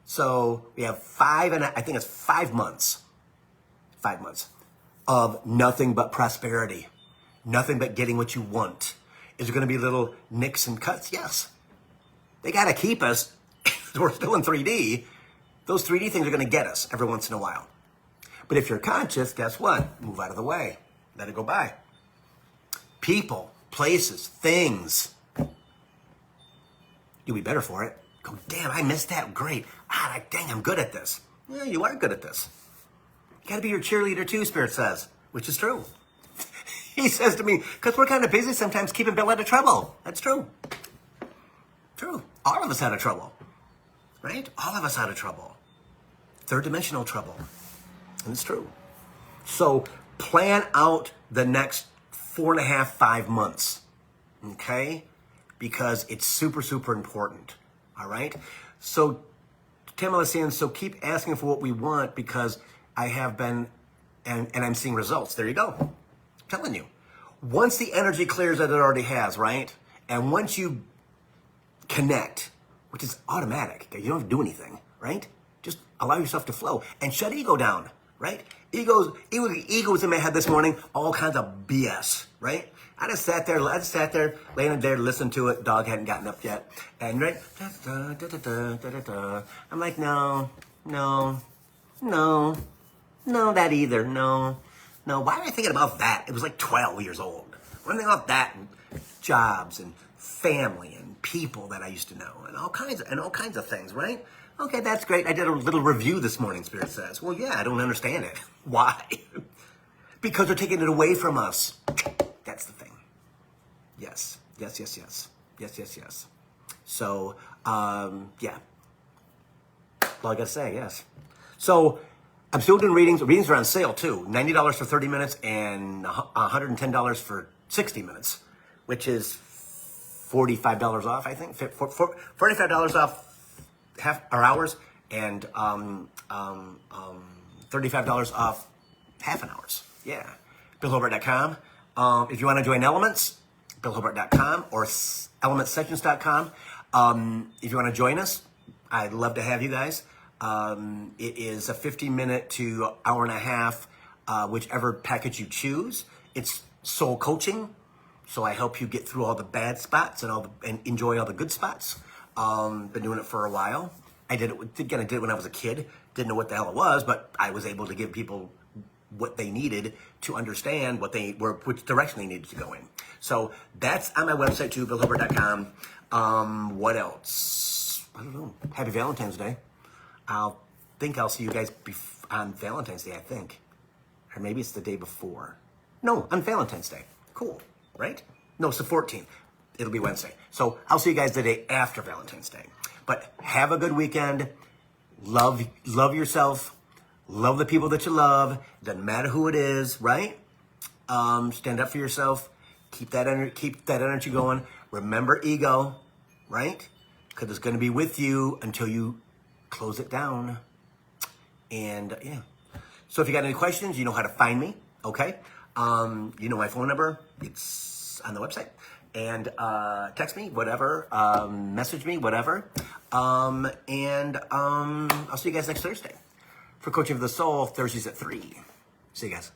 So we have 5 months. 5 months of nothing but prosperity. Nothing but getting what you want. Is there going to be little nicks and cuts? Yes. They got to keep us. We're still in 3D. Those 3D things are going to get us every once in a while. But if you're conscious, guess what? Move out of the way. Let it go by. People, places, things. You'll be better for it. Go, damn, I missed that. Great. Dang, I'm good at this. Yeah, you are good at this. You got to be your cheerleader too, Spirit says, which is true. He says to me, because we're kind of busy sometimes keeping Bill out of trouble. That's true. True. All of us out of trouble. Right? All of us out of trouble. Third dimensional trouble. And it's true. So plan out the next 4.5, 5 months. Okay? Because it's super, super important. All right? So Tamala is saying, so keep asking for what we want because I have been, and I'm seeing results. There you go. I'm telling you. Once the energy clears that it already has, right? And once you connect, which is automatic, okay? You don't have to do anything, right? Just allow yourself to flow and shut ego down, right? Egos in my head this morning, all kinds of BS, right? I just sat there laying there, listening to it. Dog hadn't gotten up yet. And right, I'm like, no, that either, no. Why am I thinking about that? It was like 12 years old. I'm thinking about that and jobs and family and people that I used to know and all kinds of things, right? Okay, that's great. I did a little review this morning, Spirit says. Well, yeah, I don't understand it. Why? Because they're taking it away from us. That's the thing. Yes. So, yeah. All I gotta say, yes. So, I'm still doing readings. Readings are on sale too. $90 for 30 minutes and $110 for 60 minutes, which is $45 off, I think. $45 off half our hours and $35 off half an hour's. Yeah. billhobart.com. If you want to join Elements, billhobart.com or elementsessions.com. If you want to join us, I'd love to have you guys. It is a 15-minute to hour and a half, whichever package you choose. It's soul coaching, so I help you get through all the bad spots and enjoy all the good spots. Been doing it for a while. I did it when I was a kid. Didn't know what the hell it was, but I was able to give people what they needed to understand which direction they needed to go in. So that's on my website too, billhobart.com. What else? I don't know. Happy Valentine's Day. I'll see you guys on Valentine's Day, I think. Or maybe it's the day before. No, on Valentine's Day. Cool, right? No, it's the 14th. It'll be Wednesday. So I'll see you guys the day after Valentine's Day. But have a good weekend. Love yourself. Love the people that you love. Doesn't matter who it is, right? Stand up for yourself. Keep that energy going. Remember ego, right? Because it's going to be with you until you close it down. And yeah. So if you got any questions, you know how to find me, okay? You know my phone number. It's on the website. And text me, whatever. Message me, whatever. And I'll see you guys next Thursday for Coaching for the Soul, Thursdays at 3. See you guys.